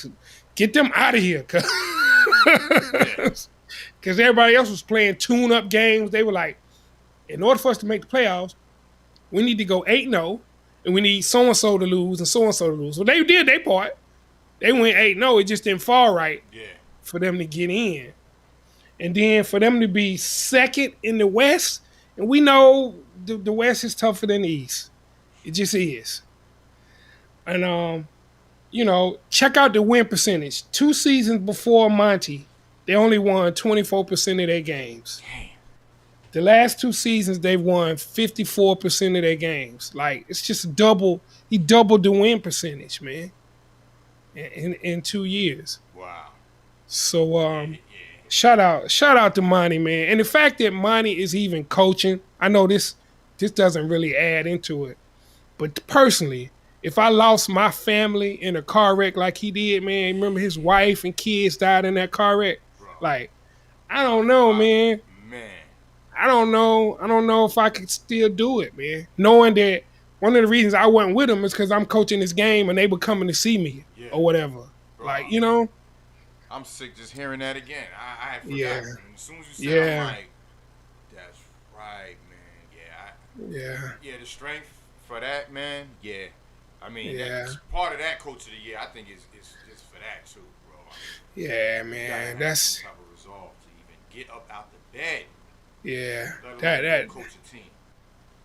get them out of here. Because everybody else was playing tune-up games. They were like, in order for us to make the playoffs, we need to go 8-0, and we need so-and-so to lose and so-and-so to lose. Well, they did their part. They went 8-0. It just didn't fall right for them to get in. And then for them to be second in the West, and we know the West is tougher than the East. It just is. And, check out the win percentage. 2 seasons before Monty, they only won 24% of their games. The last 2 seasons, they've won 54% of their games. Like, it's just double. He doubled the win percentage, man, in 2 years. Wow. So, shout out to Monty, man. And the fact that Monty is even coaching, I know this doesn't really add into it. But personally, if I lost my family in a car wreck like he did, man, remember his wife and kids died in that car wreck? Bro. Like, I don't know, man. I don't know if I could still do it, man. Knowing that one of the reasons I wasn't with them is because I'm coaching this game and they were coming to see me or whatever. Bro, like, I'm sick just hearing that again. I had forgotten. Yeah. And as soon as you said it, I'm like, that's right, man. Yeah, the strength for that, man. Yeah. I mean, that's part of that coach of the year, I think, is for that, too, bro. I mean, yeah, man. That's some type of resolve to even get up out the bed. Yeah, that coach a team.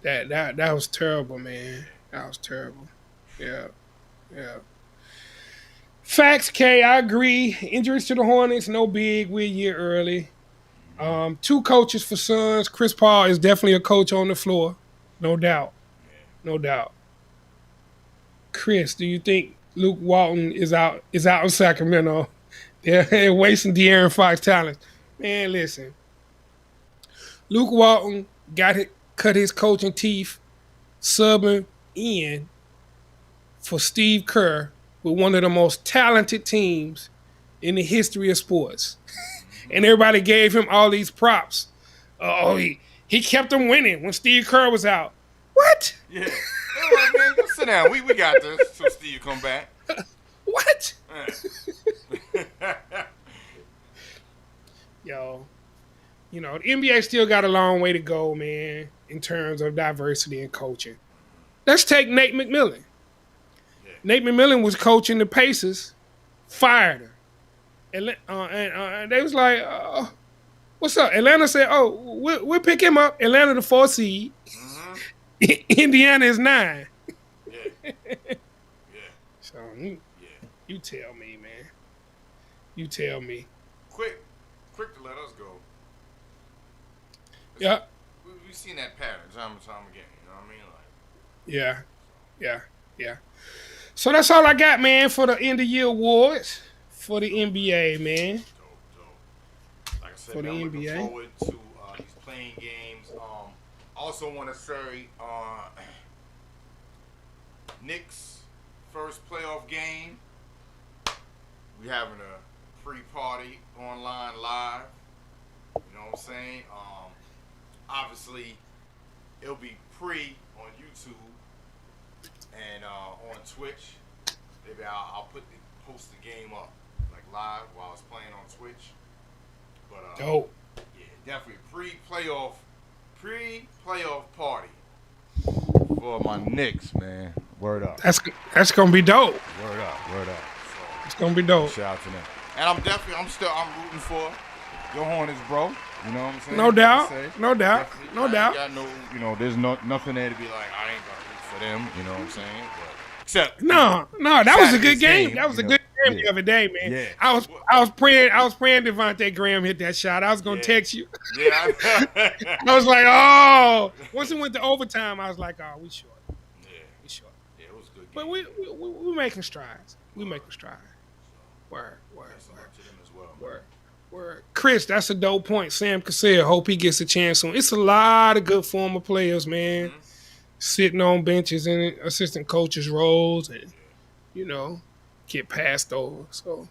That was terrible, man. That was terrible. Yeah. Facts, K. I agree. Injuries to the Hornets, no big. We're a year early. 2 coaches for Suns. Chris Paul is definitely a coach on the floor, no doubt. No doubt. Chris, do you think Luke Walton is out in Sacramento? They're wasting De'Aaron Fox talent. Man, listen. Luke Walton cut his coaching teeth subbing in for Steve Kerr with one of the most talented teams in the history of sports. And everybody gave him all these props. He kept them winning when Steve Kerr was out. What? Yeah. All right, man, go sit down. We got this till Steve come back. What? Yo. The NBA still got a long way to go, man, in terms of diversity in coaching. Let's take Nate McMillan. Yeah. Nate McMillan was coaching the Pacers, fired her. And they was like, what's up? Atlanta said, we'll pick him up. Atlanta the 4th seed. Mm-hmm. Indiana is 9. Yeah. So, you tell me, man. You tell me. Quick to let us go. Yeah. We've seen that pattern time and time again. You know what I mean? Like. Yeah. So that's all I got, man, for the end of year awards for the NBA, man. Dope. Like I said, for the I'm NBA. looking forward to these playing games. Also want to say Knicks' first playoff game. We having a pre-party online live. You know what I'm saying? Obviously, it'll be pre on YouTube and on Twitch. Maybe I'll post the game up like live while it's playing on Twitch. But dope. Yeah, definitely pre-playoff party for my Knicks, man. Word up. That's gonna be dope. Word up. So, It's gonna be dope. shout out to them. And I'm rooting for your Hornets, bro. You know what I'm saying? No doubt. Definitely. I got no, there's nothing there to be like, I ain't gonna root for them. You know what I'm saying? But, except no, that was a good game. That was a good game the other day, man. Yeah. I was praying Devontae Graham hit that shot. I was gonna text you. Yeah. I was like, oh. Once it went to overtime, I was like, oh, we short. Yeah, it was a good game. But we making strides. Word. To them as well. Word. Chris, that's a dope point. Sam Cassell, hope he gets a chance soon. It's a lot of good former players, man, sitting on benches in assistant coaches' roles and, get passed over. So,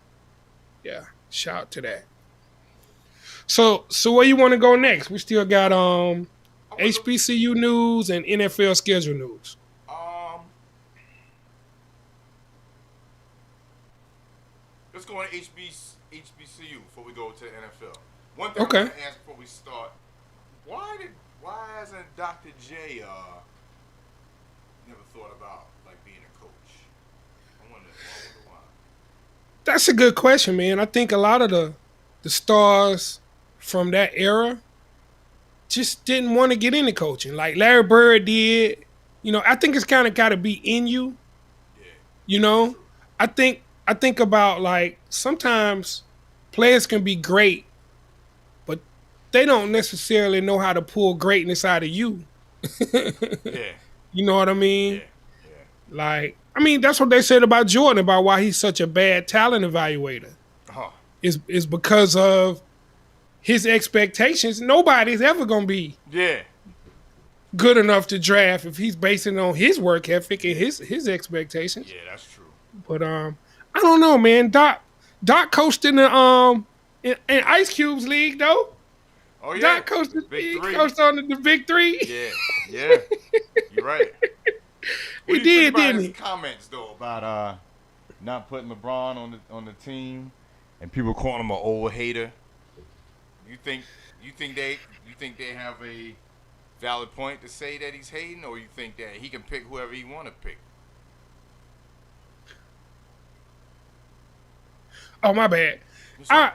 yeah, shout out to that. So where you want to go next? We still got HBCU news and NFL schedule news. Let's go on HBCU before we go to NFL. One thing Okay. I'm gonna ask before we start: Why hasn't Dr. J never thought about like being a coach? I wonder why. That's a good question, man. I think a lot of the stars from that era just didn't want to get into coaching. Like Larry Bird did. I think it's kind of got to be in you. Yeah. I think about like sometimes players can be great, but they don't necessarily know how to pull greatness out of you. Yeah. You know what I mean? Yeah. Like, that's what they said about Jordan, about why he's such a bad talent evaluator. Uh-huh. Is because of his expectations. Nobody's ever gonna be good enough to draft if he's basing it on his work ethic and his expectations. Yeah, that's true. But I don't know, man. Doc coached in the in Ice Cube's league though. Oh yeah. Doc coached on the Big Three. Yeah. You're right. He did, didn't he? His comments though about not putting LeBron on the team and people calling him an old hater. You think they have a valid point to say that he's hating, or you think that he can pick whoever he want to pick? Oh, my bad.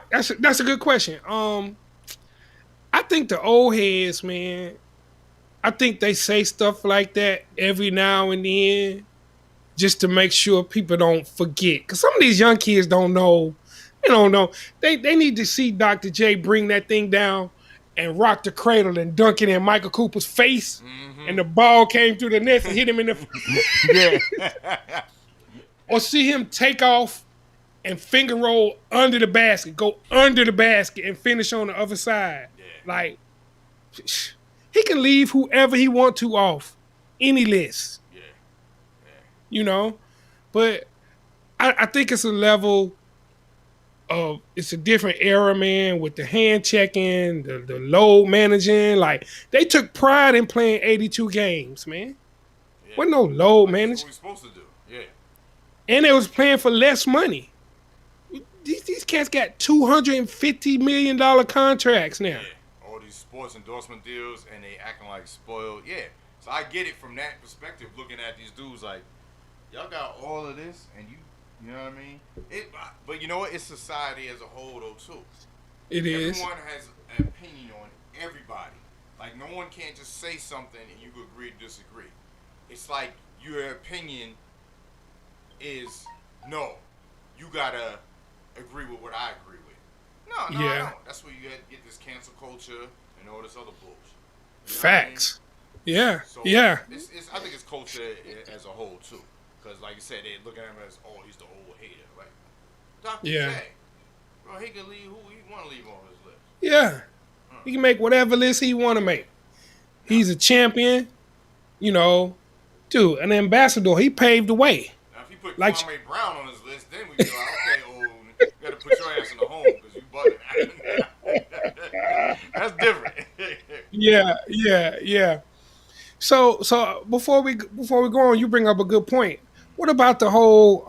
That's a good question. I think the old heads, man, I think they say stuff like that every now and then just to make sure people don't forget. Because some of these young kids don't know. They don't know. They need to see Dr. J bring that thing down and rock the cradle and dunk it in Michael Cooper's face, and the ball came through the net and hit him in the Yeah. Or see him take off and finger roll under the basket, go under the basket and finish on the other side. Yeah. Like, he can leave whoever he want to off any list. Yeah. But I think it's a level of, it's a different era, man, with the hand checking, the load managing. Like, they took pride in playing 82 games, man. Yeah. Wasn't no load That's management. what we're supposed to do. Yeah. And they was playing for less money. These cats got $250 million contracts now. Yeah. All these sports endorsement deals, and they acting like spoiled. Yeah. So I get it from that perspective, looking at these dudes like, y'all got all of this, and you know what I mean? But you know what? It's society as a whole, though, too. It is. Everyone has an opinion on everybody. Like, no one can't just say something and you could agree or disagree. It's like your opinion is, no, you gotta agree with what I agree with. No, Yeah. no. That's where you get this cancel culture and all this other bullshit. You know Facts. Yeah. So Yeah. I think it's culture as a whole too, because like you said, they looking at him as, oh, he's the old hater. Like, Dr. Yeah. J, bro, he can leave who he want to leave on his list. Yeah. He can make whatever list he want to make. He's a champion, dude, an ambassador. He paved the way. Now, if he put Like- Kwame Brown on his list, then we be like, okay, you got to put your ass in the home because you bugging. That's different. Yeah. So before we go on, you bring up a good point. What about the whole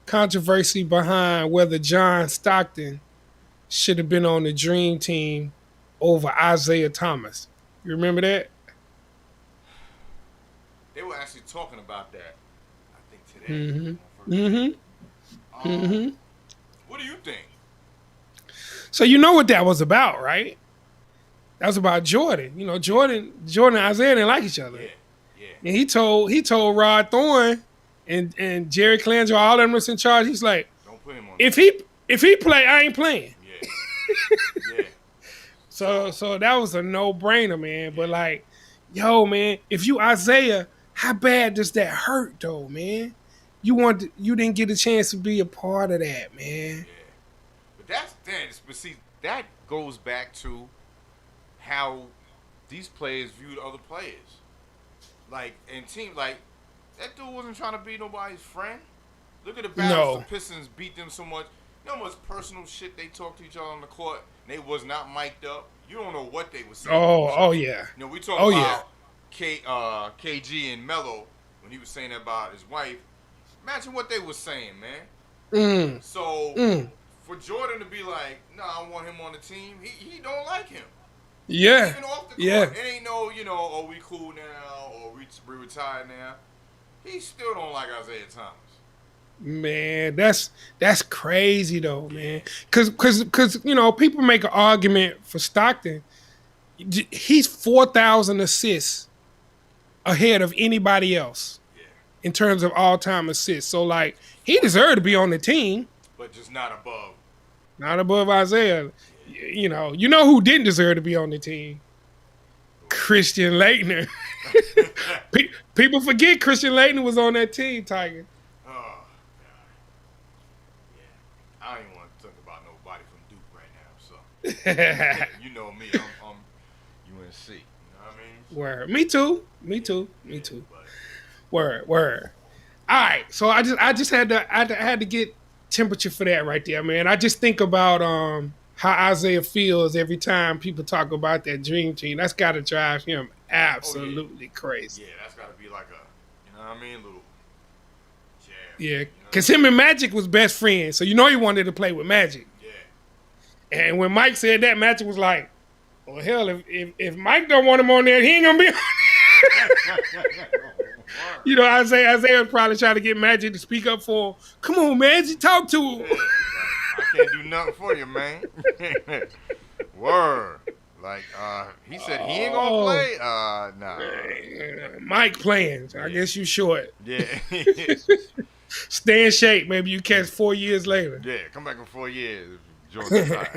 controversy behind whether John Stockton should have been on the Dream Team over Isaiah Thomas? You remember that? They were actually talking about that, I think, today. Mm-hmm. Mm-hmm. Mm-hmm. What do you think? So you know what that was about, right? That was about Jordan. You know, Jordan and Isaiah didn't like each other. Yeah. And he told Rod Thorne and Jerry Colangelo, all of them was in charge. He's like, don't put him on. If he play, I ain't playing. Yeah. So that was a no-brainer, man. But like, yo, man, if you Isaiah, how bad does that hurt though, man? You didn't get a chance to be a part of that, man. Yeah. But see, that goes back to how these players viewed other players. Like, and team, like, that dude wasn't trying to be nobody's friend. Look at the battles the Pistons beat them so much. You know how much personal shit they talked to each other on the court, and they was not mic'd up. You don't know what they were saying. Oh yeah. You know, we talk about KG and Melo when he was saying that about his wife. Imagine what they was saying, man. So for Jordan to be like, "No, I want him on the team," he don't like him. Yeah. Even off the court, it ain't no, oh, we cool now, or we retired now. He still don't like Isaiah Thomas. Man, that's crazy though, man. Cause people make an argument for Stockton. He's 4,000 assists ahead of anybody else in terms of all-time assists. So like, he deserved to be on the team, but just not above. Not above Isaiah. You know who didn't deserve to be on the team? Christian Laettner. People forget Christian Laettner was on that team, Tiger. Oh, God. Yeah. I don't even want to talk about nobody from Duke right now. So, you know me, I'm UNC. You know what I mean? Word. Me too. Word. All right. So I just had to get temperature for that right there, man. I just think about how Isaiah feels every time people talk about that dream team. That's got to drive him absolutely crazy. Yeah, that's got to be like a, you know what I mean, little jab. Yeah, because him and Magic was best friends, so he wanted to play with Magic. Yeah. And when Mike said that, Magic was like, well, hell, if Mike don't want him on there, he ain't going to be on Isaiah was probably trying to get Magic to speak up for him. Come on, Magic, talk to him. Yeah. I can't do nothing for you, man. Word. Like, he said he ain't gonna play. Nah. Mike playing. I guess you short. Yeah. Stay in shape. Maybe you catch 4 years later. Yeah, come back in 4 years. Georgia.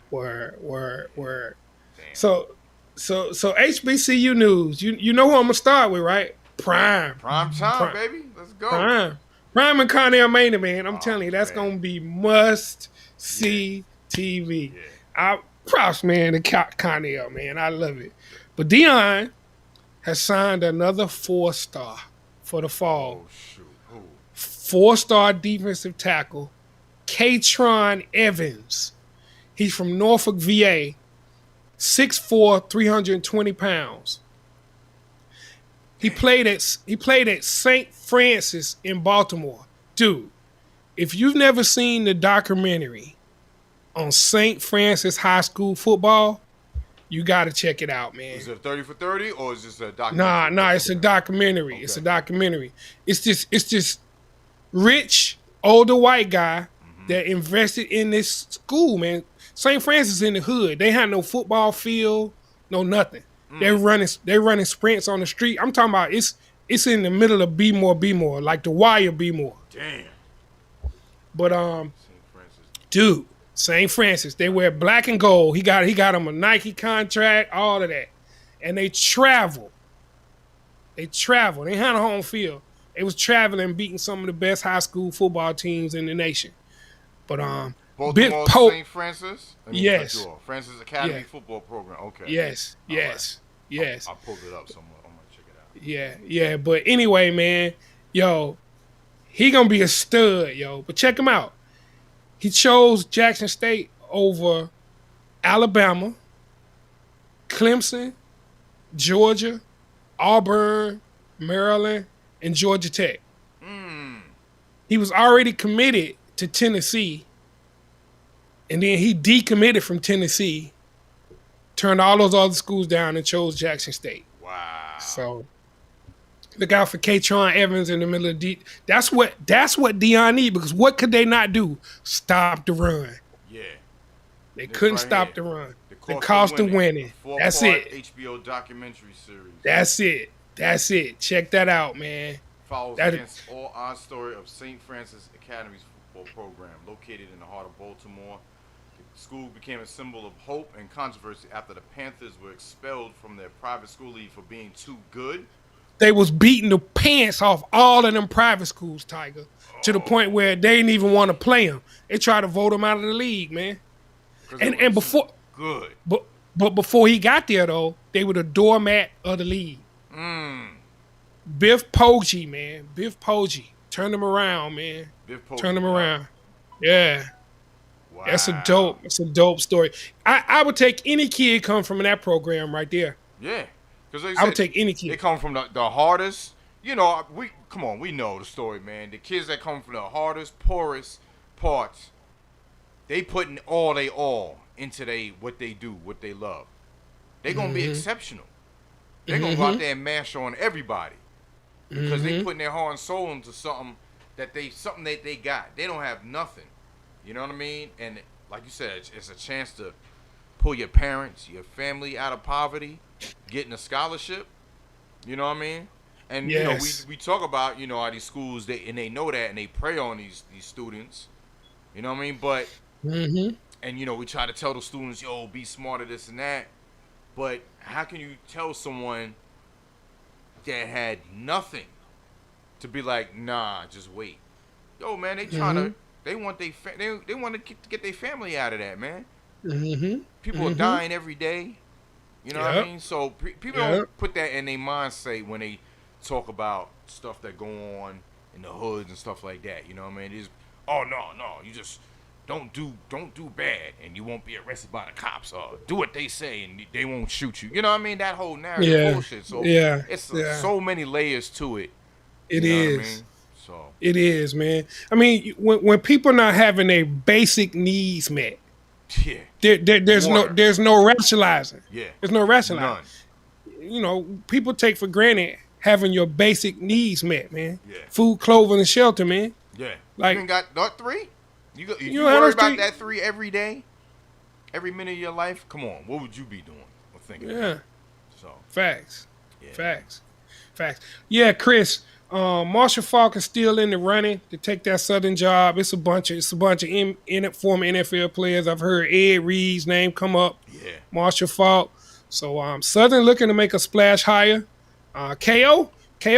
Word. Damn. So HBCU news. You know who I'm gonna start with, right? Prime time, baby. Let's go. Prime and Connell Maynard, man. I'm telling you, that's gonna be must-see TV. Yeah. Props, man, to Connell, man. I love it. But Deion has signed another 4-star for the fall. Oh, shoot. Who? 4-star defensive tackle, Katron Evans. He's from Norfolk, VA. 6'4", 320 pounds. He played at St. Francis in Baltimore. Dude, if you've never seen the documentary on St. Francis High School football, you got to check it out, man. Is it a 30 for 30 or is this a documentary? Nah, it's a documentary. Okay. It's a documentary. It's just rich, older white guy that invested in this school, man. St. Francis in the hood. They had no football field, no nothing. They're running sprints on the street. I'm talking about it's in the middle of B-more, like the Wire B-more. Damn. But dude, St. Francis, they wear black and gold. He got him a Nike contract, all of that. And they travel. They had a home field. They was traveling, beating some of the best high school football teams in the nation. But Baltimore St. Francis? Yes. Francis Academy Football Program. Okay. Yes. I pulled it up somewhere. I'm going to check it out. Yeah. But anyway, man, yo, he going to be a stud, yo. But check him out. He chose Jackson State over Alabama, Clemson, Georgia, Auburn, Maryland, and Georgia Tech. He was already committed to Tennessee, and then he decommitted from Tennessee, turned all those other schools down, and chose Jackson State. Wow. So, Look out for Katron Evans in the middle of D. That's what Deion need, because what could they not do? Stop the run. Yeah. They This couldn't right stop here. the run. The The cost of winning. That's Four-part it. HBO documentary series. That's it. Check that out, man. Follows That- against all odds story of St. Francis Academy's football program, located in the heart of Baltimore. The school became a symbol of hope and controversy after the Panthers were expelled from their private school league for being too good. They was beating the pants off all of them private schools, Tiger, to the point where they didn't even want to play them. They tried to vote him out of the league, man. 'Cause they And were before, too good. but before he got there though, they were the doormat of the league. Biff Poggi, man. Biff Poggi. Turn them around, man. Biff Poggi, Turn them wow. around. Yeah. Wow. That's a dope story. I would take any kid come from that program right there. Yeah. Because I would take any kid. They come from the hardest. You know, we know the story, man. The kids that come from the hardest, poorest parts, they putting all they all into what they do, what they love. They gonna be exceptional. They gonna go out there and mash on everybody because they putting their heart and soul into something that they got. They don't have nothing. You know what I mean? And like you said, it's a chance to pull your parents, your family out of poverty, getting a scholarship. You know what I mean? And Yes. you know, we talk about, you know, how these schools they know that and they prey on these students. You know what I mean? But and you know, we try to tell the students, yo, be smarter, this and that. But how can you tell someone that had nothing to be like, nah, just wait? Yo, man, they trying to, they want they want to get their family out of that, man. People are dying every day. You know what I mean? So people don't put that in their mindset when they talk about stuff that go on in the hoods and stuff like that. You know what I mean? It's, oh no, you just don't do bad and you won't be arrested by the cops, or do what they say and they won't shoot you. You know what I mean? That whole narrative bullshit. So it's so many layers to it. It You know is. what I mean? So It is, man. I mean, when people not having their basic needs met, yeah, there's no rationalizing. yeah, There's no rationalizing. none. You know, people take for granted having your basic needs met, man. Yeah. Food, clothing, and shelter, man. Yeah, Like- you ain't got that 3. You don't have worry those about 3? that 3 every day, every minute of your life. Come on, what would you be doing or thinking? Yeah. So Facts. yeah. Facts. Yeah, Chris. Marshall Faulk is still in the running to take that Southern job. It's a bunch of former NFL players. I've heard Ed Reed's name come up. Yeah. Marshall Faulk. So Southern looking to make a splash hire. KO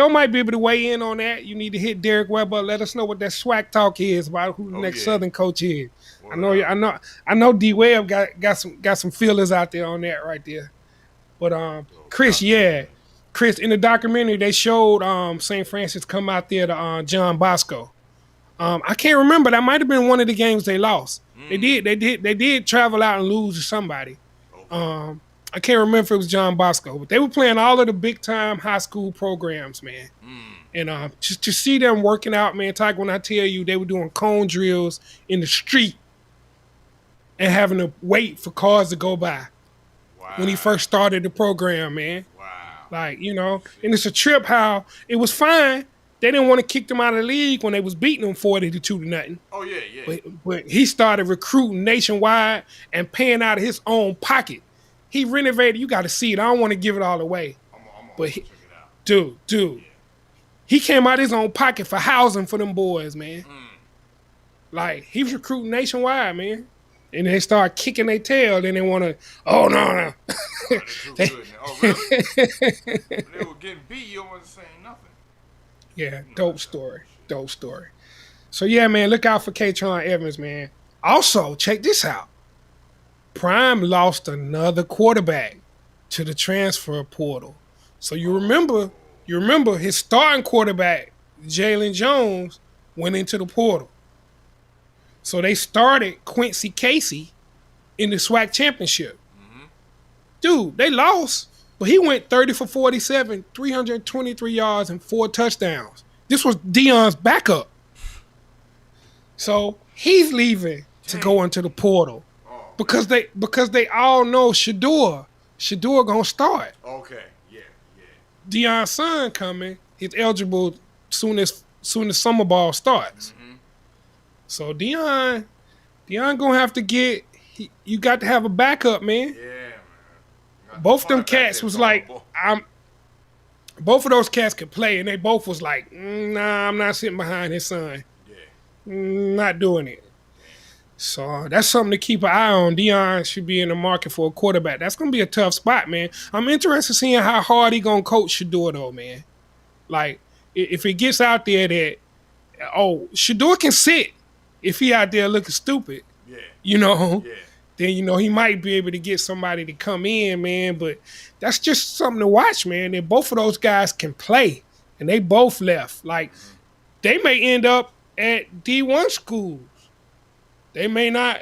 might be able to weigh in on that. You need to hit Derek Weber. Let us know what that swag talk is about who the next Southern coach is. I know D Webb got some feelers out there on that right there. But Chris, Chris, in the documentary they showed St. Francis come out there to John Bosco. I can't remember. That might have been one of the games they lost. They did travel out and lose to somebody. I can't remember if it was John Bosco, but they were playing all of the big time high school programs, man. And just to see them working out, man, Tiger, when I tell you they were doing cone drills in the street and having to wait for cars to go by when he first started the program, man. Wow. Like, you know, and it's a trip how it was fine. They didn't want to kick them out of the league when they was beating them 40-2. Oh yeah. But he started recruiting nationwide and paying out of his own pocket. He renovated. You got to see it. I don't want to give it all away. But check it out. Dude, he came out of his own pocket for housing for them boys, man. Like, he was recruiting nationwide, man. And they start kicking their tail. Then they want to, oh, no. They too good now. Oh, really? They were getting beat. You wasn't saying nothing. Yeah, dope story. So, yeah, man, look out for Katron Evans, man. Also, check this out. Prime lost another quarterback to the transfer portal. So you remember his starting quarterback, Jalen Jones, went into the portal. So they started Quincy Casey in the SWAC championship. Dude, they lost, but he went 30 for 47, 323 yards and 4 touchdowns. This was Deion's backup. So he's leaving to go into the portal. Because they all know Shador gonna start. Okay, yeah. Deion's son coming, He's eligible soon as summer ball starts. Mm-hmm. So Dion gonna have to get. You got to have a backup, man. Yeah, man. Both of them cats was like, both of those cats could play, and they both was like, nah, I'm not sitting behind his son. Yeah. Not doing it. So that's something to keep an eye on. Dion should be in the market for a quarterback. That's gonna be a tough spot, man. I'm interested in seeing how hard he gonna coach Shador though, man. Like if it gets out there that Shador can sit if he out there looking stupid. Yeah. Yeah. Then he might be able to get somebody to come in, man. But that's just something to watch, man. And both of those guys can play, and they both left. Like they may end up at D1 schools. They may not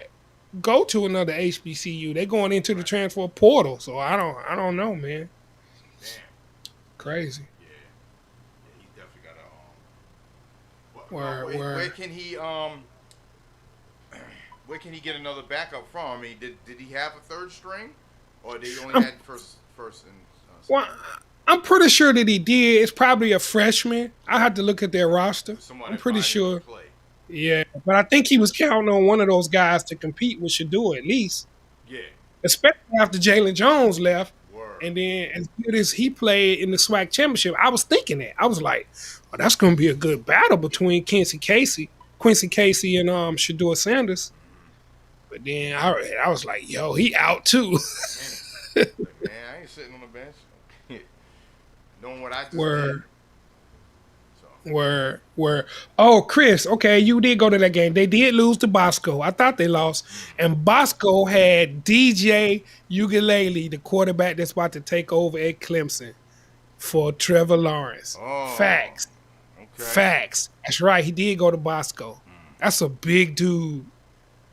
go to another HBCU. They're going into the transfer portal. So I don't know, man. Damn. Crazy. Yeah, he definitely got a where can he get another backup from? I mean, did he have a third string, or did he only had first and? Well, I'm pretty sure that he did. It's probably a freshman. I have to look at their roster. I'm pretty sure. Yeah, but I think he was counting on one of those guys to compete with Shador at least. Yeah. Especially after Jalen Jones left. Word. And then as good as he played in the SWAC championship, I was thinking that. I was like, that's going to be a good battle between Quincy Casey and Shador Sanders. But then I was like, yo, he out too. Man, I ain't sitting on the bench. Knowing what I just did. Word. Oh, Chris, okay, you did go to that game. They did lose to Bosco. I thought they lost. And Bosco had DJ Ugalele, the quarterback that's about to take over at Clemson for Trevor Lawrence. Oh, Facts. Okay. Facts. That's right. He did go to Bosco. That's a big dude.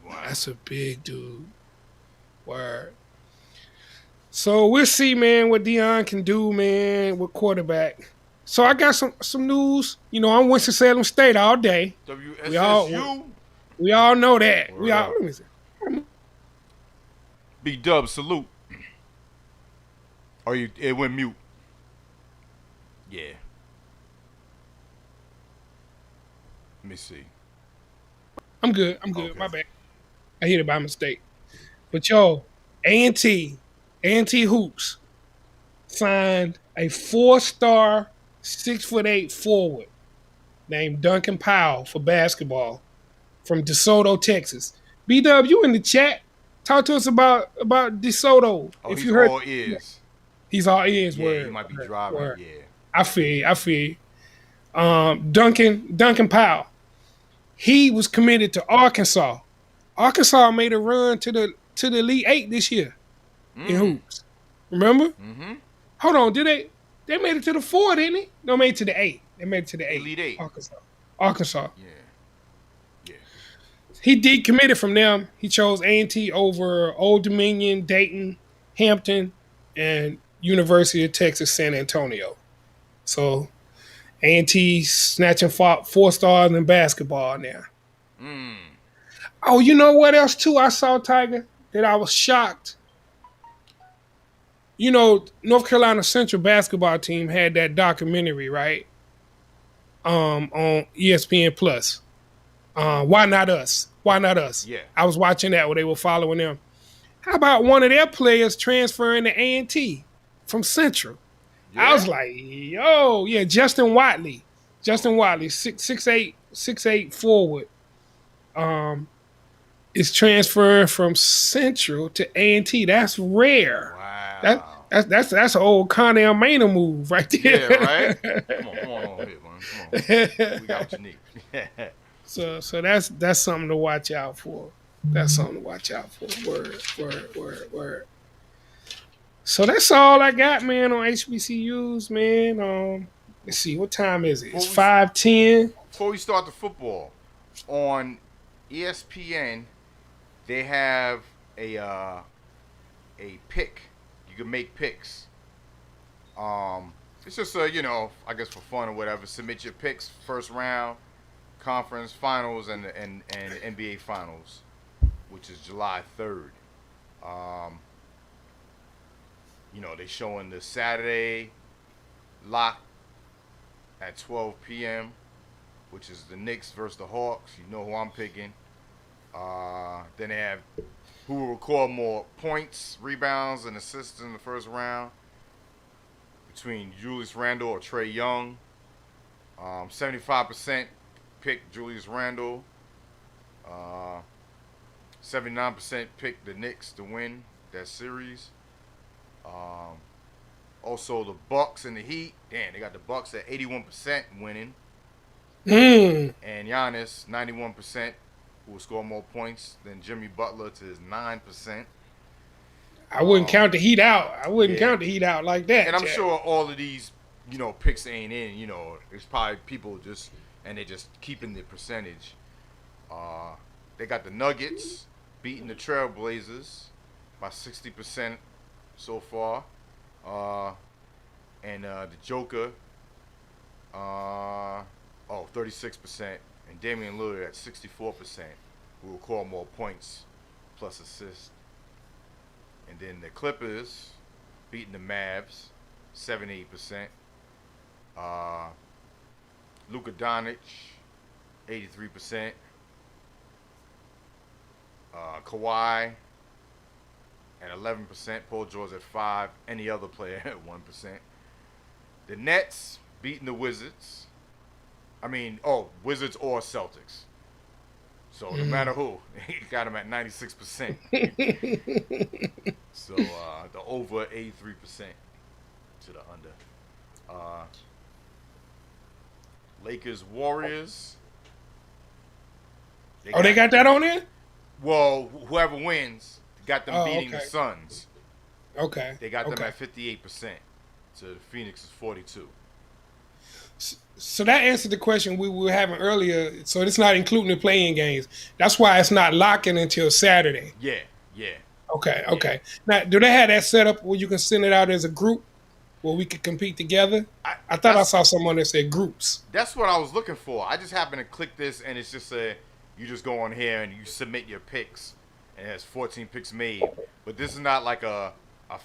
Wow. That's a big dude. Word. So we'll see, man, what Dion can do, man, with quarterback. So I got some news. I'm Winston-Salem State all day. WSSU. We all know that. Let me see. B-Dub, salute. It went mute. Yeah. Let me see. I'm good. Okay. My bad. I hit it by mistake. But yo, A&T Hoops signed a 4-star 6'8" forward named Duncan Powell for basketball from DeSoto, Texas. B-Dub, you in the chat? Talk to us about DeSoto. Oh, if you heard, all ears. He's all ears. Yeah, word. He might be driving. Word. Yeah. I feel you. Duncan Powell. He was committed to Arkansas. Arkansas made a run to the Elite Eight this year in hoops. Remember? Mm-hmm. Hold on, did they? They made it to the 4, didn't they? No, made it to the 8. They made it to the 8. Elite 8. Arkansas. Yeah. He decommitted from them. He chose A&T over Old Dominion, Dayton, Hampton, and University of Texas, San Antonio. So A&T snatching 4 stars in basketball now. Oh, you know what else too I saw, Tiger, that I was shocked? North Carolina Central basketball team had that documentary, right? On ESPN Plus. Why Not Us? Why Not Us? Yeah. I was watching that where they were following them. How about one of their players transferring to A&T from Central? Yeah. I was like, yo, yeah, Justin Watley, 6'8" forward. Is transferring from Central to A&T. That's rare. Wow. That's an old Connell Maynard move right there. Yeah, right? Come on over here, man. Come on. We got what you need. So that's something to watch out for. Word. So that's all I got, man, on HBCUs, man. Let's see, what time is it? It's 5:10. Before we start the football, on ESPN, they have a pick. You can make picks. It's just I guess for fun or whatever. Submit your picks, first round, conference finals, and NBA finals, which is July 3rd. They showing the Saturday lock at 12 p.m., which is the Knicks versus the Hawks. You know who I'm picking. Then they have who will record more points, rebounds, and assists in the first round between Julius Randle or Trae Young. 75% pick Julius Randle. 79% pick the Knicks to win that series. Also the Bucks and the Heat. Damn, they got the Bucks at 81% winning. And Giannis 91%, who will score more points than Jimmy Butler to his 9%. I wouldn't count the Heat out. I wouldn't count the Heat out like that. And I'm sure all of these, picks ain't in. It's probably people they're just keeping the percentage. They got the Nuggets beating the Trailblazers by 60% so far. And the Joker, 36%. And Damian Lillard at 64%, who will record more points plus assists. And then the Clippers beating the Mavs, 78%. Luka Doncic, 83%. Kawhi at 11%. Paul George at 5%. Any other player at 1%. The Nets beating the Wizards. Wizards or Celtics. So no matter who, he got them at 96%. So the over 83% to the under. Lakers Warriors. They got that on there? Well, whoever wins got them beating the Suns. Okay. They got them at 58%. So the Phoenix is 42%. So that answered the question we were having earlier. So it's not including the playing games. That's why it's not locking until Saturday. Yeah. Okay. Now, do they have that set up where you can send it out as a group where we could compete together? I thought I saw someone that said groups. That's what I was looking for. I just happened to click this, and it's just you just go on here and you submit your picks, and it has 14 picks made. But this is not like a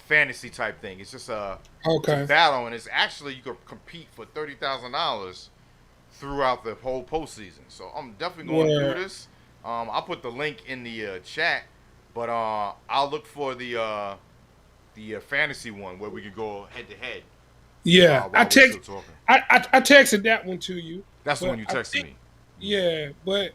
fantasy type thing. It's just a battle, and it's actually you could compete for $30,000 throughout the whole postseason. So I'm definitely going to do this. I'll put the link in the chat, but I'll look for the fantasy one where we can go head to head. Yeah, I texted that one to you. That's the one you texted me. Yeah, but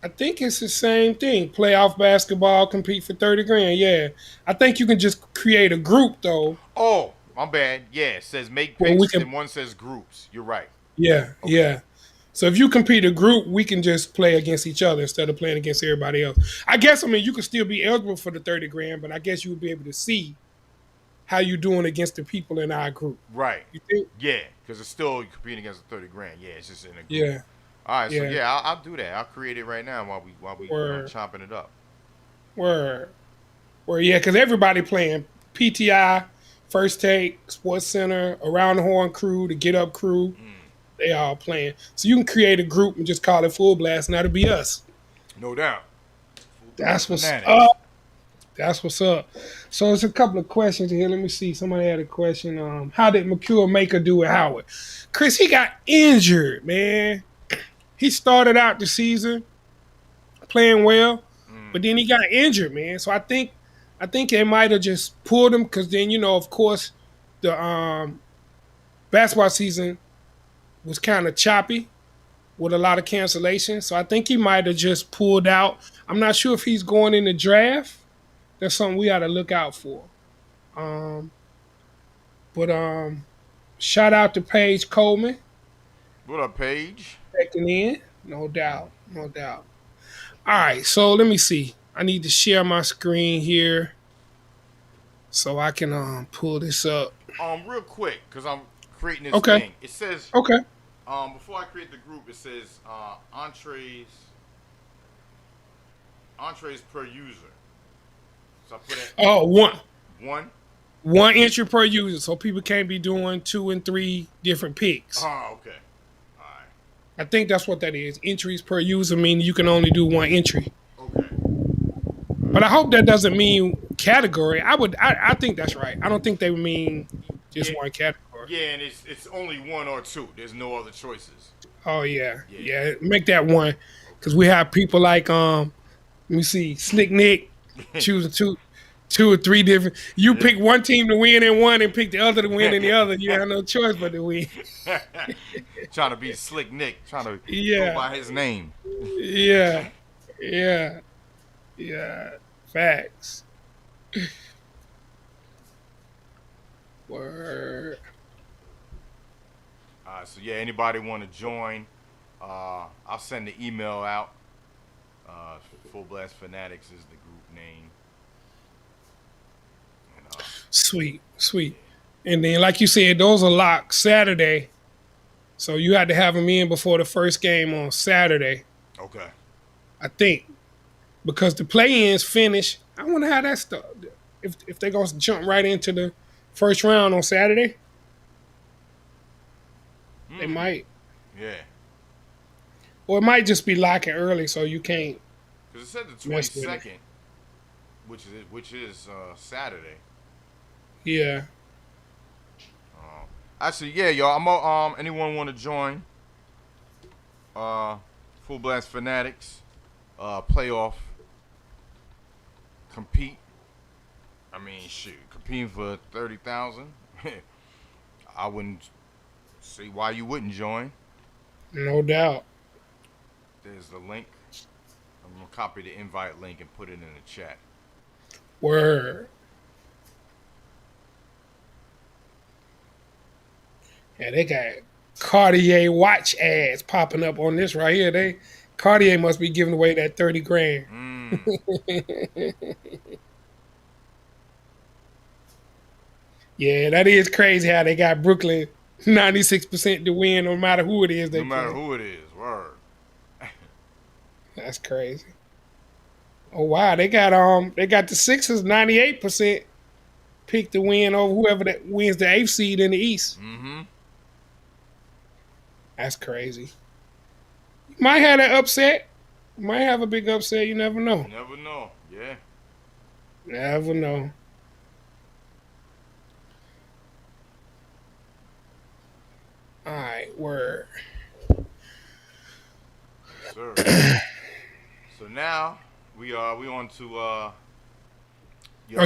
I think it's the same thing. Playoff basketball, compete for $30,000. Yeah, I think you can just create a group though. Oh, my bad. Yeah, it says make picks and one says groups. You're right. Yeah, okay. Yeah. So if you compete a group, we can just play against each other instead of playing against everybody else. I guess you could still be eligible for the $30,000, but I guess you would be able to see how you doing against the people in our group. Right. You think? Yeah, because it's still competing against the $30,000. Yeah, it's just in a group. Yeah. All right, so I'll do that. I'll create it right now while we chopping it up. Word. Yeah, because everybody playing PTI, First Take, Sports Center, Around the Horn crew, the Get Up crew. They all playing. So you can create a group and just call it Full Blast, and that'll be us. No doubt. That's what's up. That's what's up. So there's a couple of questions here. Let me see. Somebody had a question. How did McCure Maker do with Howard? Chris, he got injured, man. He started out the season playing well, but then he got injured, man. So I think they might have just pulled him because then, of course, the basketball season was kind of choppy with a lot of cancellations. So I think he might have just pulled out. I'm not sure if he's going in the draft. That's something we got to look out for. But shout out to Paige Coleman. What up, Paige? Checking in. No doubt. All right, so let me see. I need to share my screen here so I can pull this up. Real quick, because I'm creating this thing. It says before I create the group, it says entrees per user. So I put it one entry per user, so people can't be doing 2 and 3 different picks. Oh, okay. All right. I think that's what that is. Entries per user mean you can only do one entry. Okay. But I hope that doesn't mean category. I think that's right. I don't think they mean just one category. Yeah, and it's only one or two. There's no other choices. Oh yeah. Make that one, because we have people like let me see, Slick Nick choosing two or three different. You pick one team to win in one and pick the other to win in the other. You have no choice but to win. Trying to be Slick Nick, trying to Yeah. go by his name. Yeah. Facts. Word. So yeah, anybody want to join? I'll send the email out. Fullblast Fanatics is the group name. And, Sweet. And then, like you said, those are locked Saturday. So you had to have them in before the first game on Saturday. Okay. I think. Because the play-ins finish. I wonder how that stuff. If they're going to jump right into the first round on Saturday. They might. Yeah. Or it might just be locking early so you can't. Because it said the 22nd, which is Saturday. Yeah. Actually, yeah, y'all. Anyone want to join? Full Blast Fanatics, playoff, compete. I mean, shoot, competing for 30,000. I wouldn't see why you wouldn't join. No doubt. There's the link. I'm gonna copy the invite link and put it in the chat. Word. Yeah, they got Cartier watch ads popping up on this right here. Cartier must be giving away that 30 grand. Yeah, that is crazy how they got Brooklyn 96% to win no matter who it is. No matter who it is, word. That's crazy. Oh wow, they got the Sixers 98% pick to win over whoever that wins the 8th seed in the East. Mm-hmm. That's crazy. You might have that upset. You might have a big upset. You never know. Never know. Yeah. Never know. All right, word. Yes, sir. So now we on to Are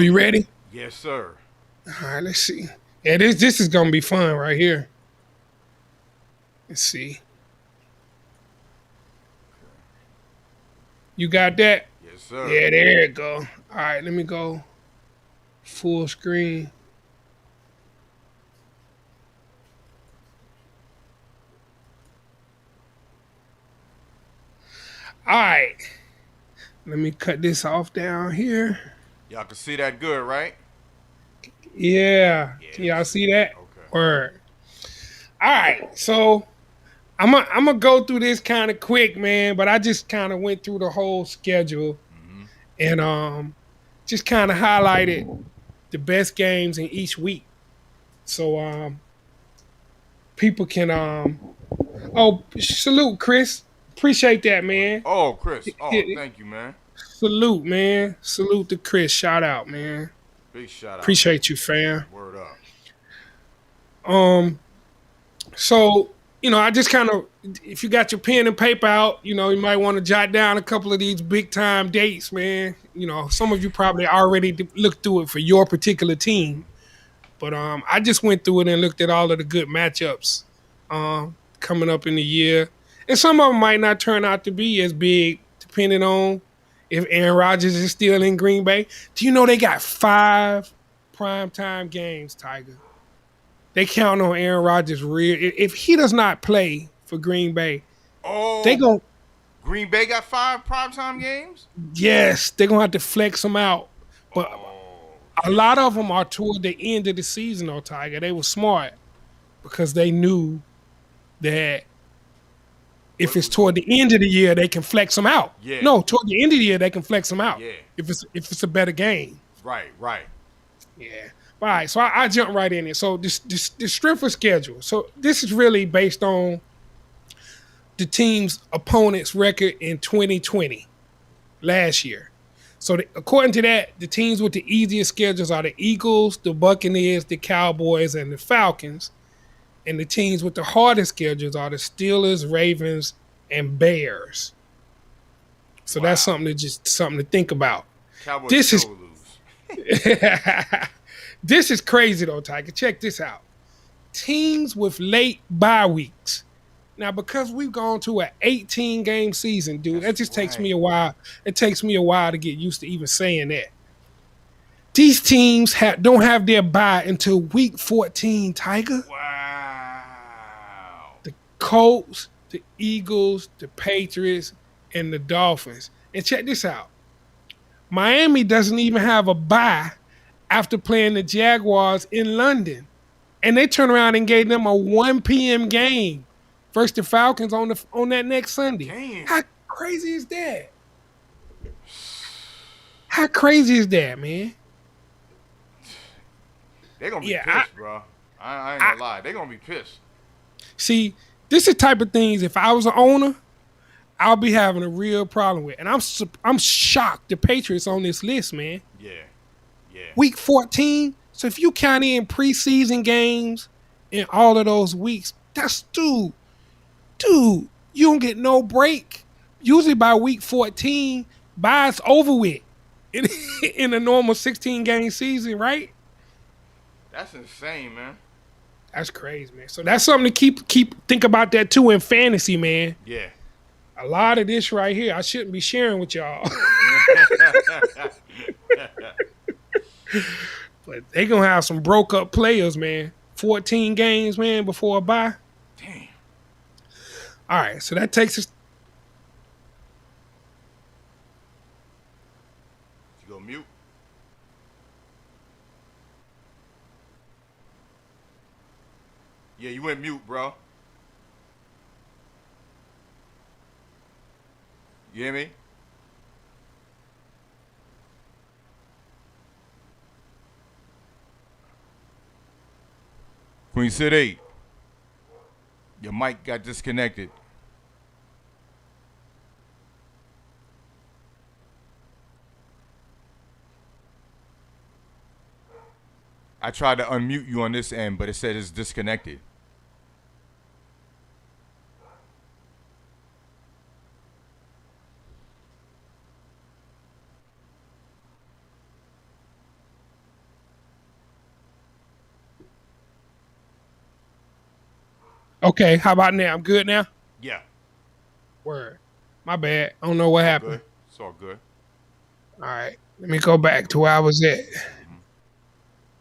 you ready? Yes, sir. All right, let's see. Yeah, this is gonna be fun right here. Let's see. You got that? Yes, sir. Yeah, there you go. All right, let me go full screen. All right. Let me cut this off down here. Y'all can see that good, right? Yeah. Can y'all see that? Okay. Word. All right. So I'm gonna go through this kind of quick, man, but I just kind of went through the whole schedule and just kind of highlighted the best games in each week. So people can salute Chris. Appreciate that, man. Oh, Chris. Oh, thank you, man. Salute, man. Salute to Chris. Shout out, man. Big shout out. Appreciate you, fam. Word up. So, I just kind of, if you got your pen and paper out, you might want to jot down a couple of these big time dates, man. Some of you probably already looked through it for your particular team. But I just went through it and looked at all of the good matchups coming up in the year. And some of them might not turn out to be as big, depending on if Aaron Rodgers is still in Green Bay. Do you know they got 5 primetime games, Tiger? They count on Aaron Rodgers real. If he does not play for Green Bay, Green Bay got 5 primetime games? Yes, they're going to have to flex them out. But a lot of them are toward the end of the season, though, Tiger. They were smart because they knew that if it's toward the end of the year, they can flex them out. Yeah. No, toward the end of the year, they can flex them out. Yeah. If it's a better game. Right. Yeah. All right, so I jump right in it. So this strength of schedule. So this is really based on the team's opponent's record in 2020, last year. So according to that, the teams with the easiest schedules are the Eagles, the Buccaneers, the Cowboys, and the Falcons. And the teams with the hardest schedules are the Steelers, Ravens, and Bears. So that's something to think about. Cowboys This is still lose. this is crazy though, Tiger. Check this out. Teams with late bye weeks. Now, because we've gone to an 18-game season, dude, that just takes me a while. It takes me a while to get used to even saying that. These teams don't have their bye until week 14, Tiger. Wow. The Colts, the Eagles, the Patriots, and the Dolphins. And check this out. Miami doesn't even have a bye after playing the Jaguars in London. And they turn around and gave them a 1 p.m. game versus the Falcons on that next Sunday. Damn. How crazy is that? How crazy is that, man? They're going to be pissed, bro. I ain't going to lie. They're going to be pissed. See, this is the type of things, if I was an owner, I'll be having a real problem with. And I'm shocked the Patriots on this list, man. Yeah. Week 14. So if you count in preseason games in all of those weeks, that's dude, you don't get no break. Usually by week 14, by's over with in a normal 16-game season, right? That's insane, man. That's crazy, man. So that's something to think about that too in fantasy, man. Yeah. A lot of this right here, I shouldn't be sharing with y'all. But they gonna have some broke up players, man. 14 games, man, before a bye. Damn. All right, so that takes us. You go mute. Yeah, you went mute, bro. You hear me? Queen City, your mic got disconnected. I tried to unmute you on this end, but it said it's disconnected. Okay, how about now? I'm good now? Yeah. Word. My bad. I don't know what happened. Good. It's all good. All right. Let me go back to where I was at.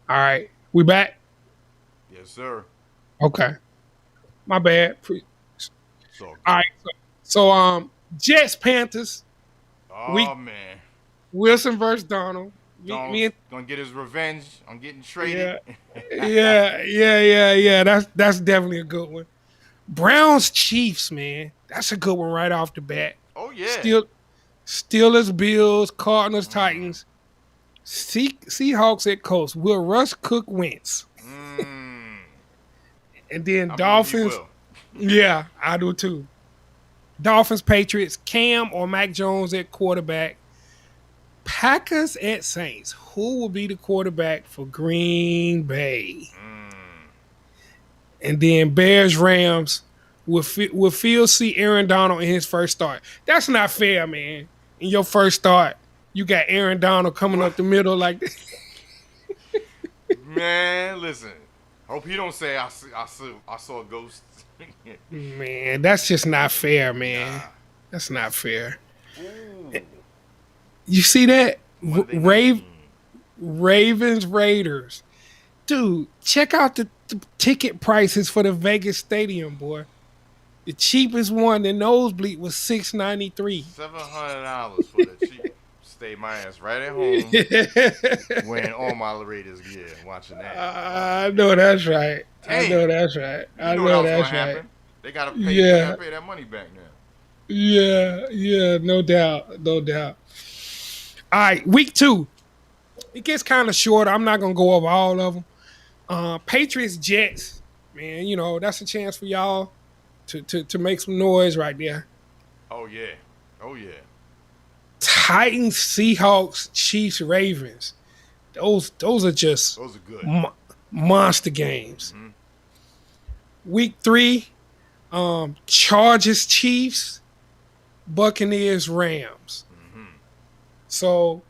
All right. We back? Yes, sir. Okay. My bad. It's all good. All right. So Jets, Panthers. Oh, man. Wilson versus Donald. Donald's gonna get his revenge on getting traded. Yeah. That's definitely a good one. Browns, Chiefs, man. That's a good one right off the bat. Oh, yeah. Steelers, Bills, Cardinals, Titans. Seahawks at Colts. Will Russ cook Wentz? And then Dolphins. Yeah, I do too. Dolphins, Patriots, Cam or Mac Jones at quarterback. Packers at Saints. Who will be the quarterback for Green Bay? And then Bears, Rams. Will Phil see Aaron Donald in his first start? That's not fair, man. In your first start, you got Aaron Donald coming up the middle like this. Man, listen. Hope he don't say I saw a ghost. Man, that's just not fair, man. Nah. That's not fair. Ooh. You see that? Ravens, Raiders. Dude, check out the ticket prices for the Vegas Stadium, boy. The cheapest one, the nosebleed, was $693. $700 for the cheap. Stay my ass right at home wearing all my Raiders gear watching that. I know that's right. Dang. I know that's right. I know that's right. They gotta pay. They gotta pay that money back now. Yeah, no doubt. All right, week 2. It gets kind of short. I'm not gonna go over all of them. Patriots, Jets, man. You know that's a chance for y'all to make some noise right there. Oh yeah. Titans, Seahawks, Chiefs, Ravens. Those are good monster games. Week 3, Chargers, Chiefs, Buccaneers, Rams. So,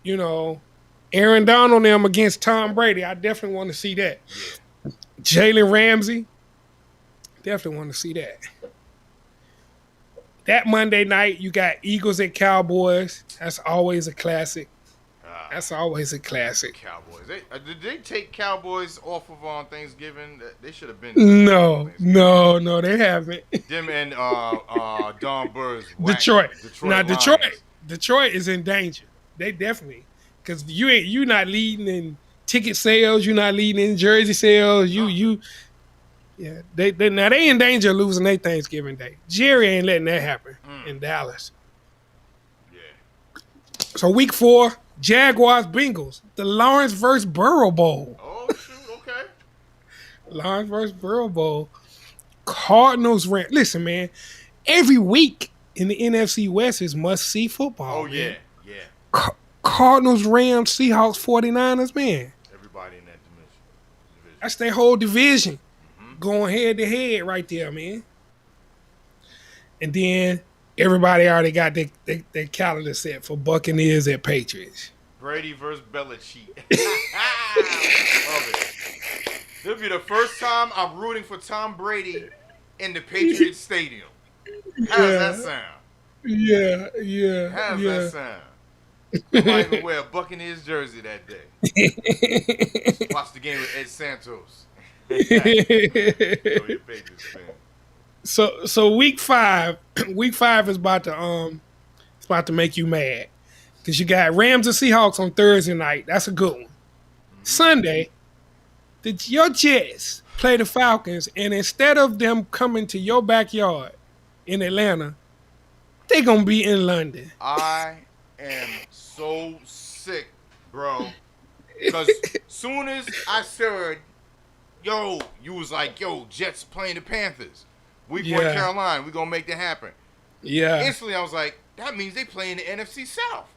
Aaron Donald and them against Tom Brady. I definitely want to see that. Yeah. Jalen Ramsey. Definitely want to see that. That Monday night, you got Eagles at Cowboys. That's always a classic. Cowboys. Did they take Cowboys off of Thanksgiving? They should have been. No, they haven't. Them and Don Burr's Detroit. Now Lions. Detroit is in danger. They definitely, because you not leading in ticket sales. You're not leading in jersey sales. Yeah. They in danger of losing their Thanksgiving Day. Jerry ain't letting that happen in Dallas. Yeah. So week 4. Jaguars, Bengals, the Lawrence versus Burrow Bowl. Oh, shoot, okay. Lawrence versus Burrow Bowl. Cardinals, Rams. Listen, man, every week in the NFC West is must-see football. Oh, yeah, man. yeah. Cardinals, Rams, Seahawks, 49ers, man. Everybody in that division. That's their whole division. Going head-to-head right there, man. And then everybody already got their calendar set for Buccaneers at Patriots. Brady versus Belichick. Love it. This will be the first time I'm rooting for Tom Brady in the Patriots Stadium. How does that sound? Yeah. How does that sound? I might even wear a Buccaneers jersey that day. Watch the game with Ed Santos. You're a Patriots fan. So week 5 is about to make you mad, because you got Rams and Seahawks on Thursday night. That's a good one. Sunday, your Jets play the Falcons, and instead of them coming to your backyard in Atlanta, they gonna be in London. I am so sick, bro. Because soon as I said, you was like, Jets playing the Panthers. Week 1 Carolina, we gonna make that happen. Yeah. Instantly, I was like, that means they play in the NFC South.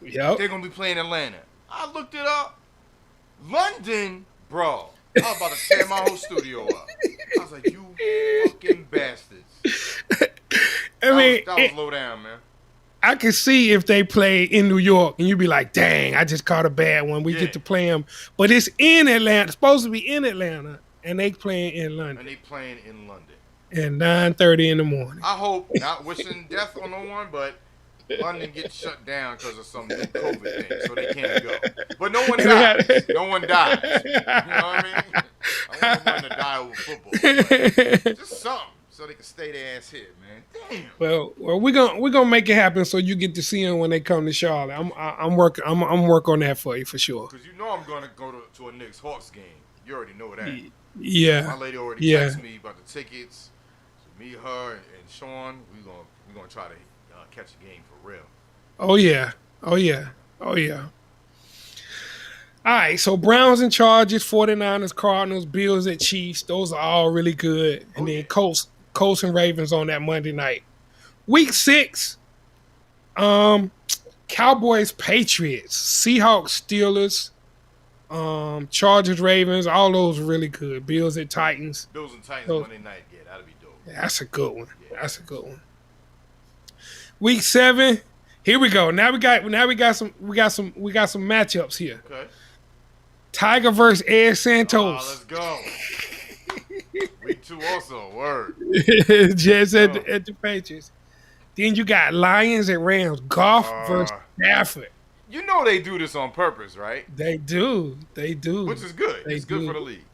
Yep. They're gonna be playing Atlanta. I looked it up. London, bro. I was about to tear my whole studio up. I was like, you fucking bastards. That was low down, man. I can see if they play in New York and you be like, dang, I just caught a bad one. We get to play them. But it's in Atlanta. It's supposed to be in Atlanta, and they playing in London. And they playing in London. At 9:30 in the morning. I hope, not wishing death on no one, but London gets shut down because of some new COVID thing, so they can't go. But no one dies. No one dies. You know what I mean? I want no one to die over football. But just something so they can stay their ass here, man. Damn. Well, we're gonna make it happen so you get to see them when they come to Charlotte. I'm working on that for you for sure. Because I'm gonna go to a Knicks Hawks game. You already know that. Yeah. My lady already texted me about the tickets. So me, her, and Sean, we gonna try to catch the game for real. Oh yeah. All right, so Browns and Chargers, 49ers, Cardinals, Bills at Chiefs. Those are all really good. And then Colts and Ravens on that Monday night. Week 6, Cowboys, Patriots, Seahawks, Steelers, Chargers, Ravens. All those really good. Bills at Titans. Bills and Titans Monday night. Yeah, that'll be dope. Yeah, that's a good one. Yeah. That's a good one. Week 7. Here we go. Now we got some matchups here. Okay. Tiger versus Ed Santos. Let's go. Week 2 also. Word. Jets at the Patriots. Then you got Lions and Rams. Goff versus Stafford. You know they do this on purpose, right? They do. Which is good. It's good for the league.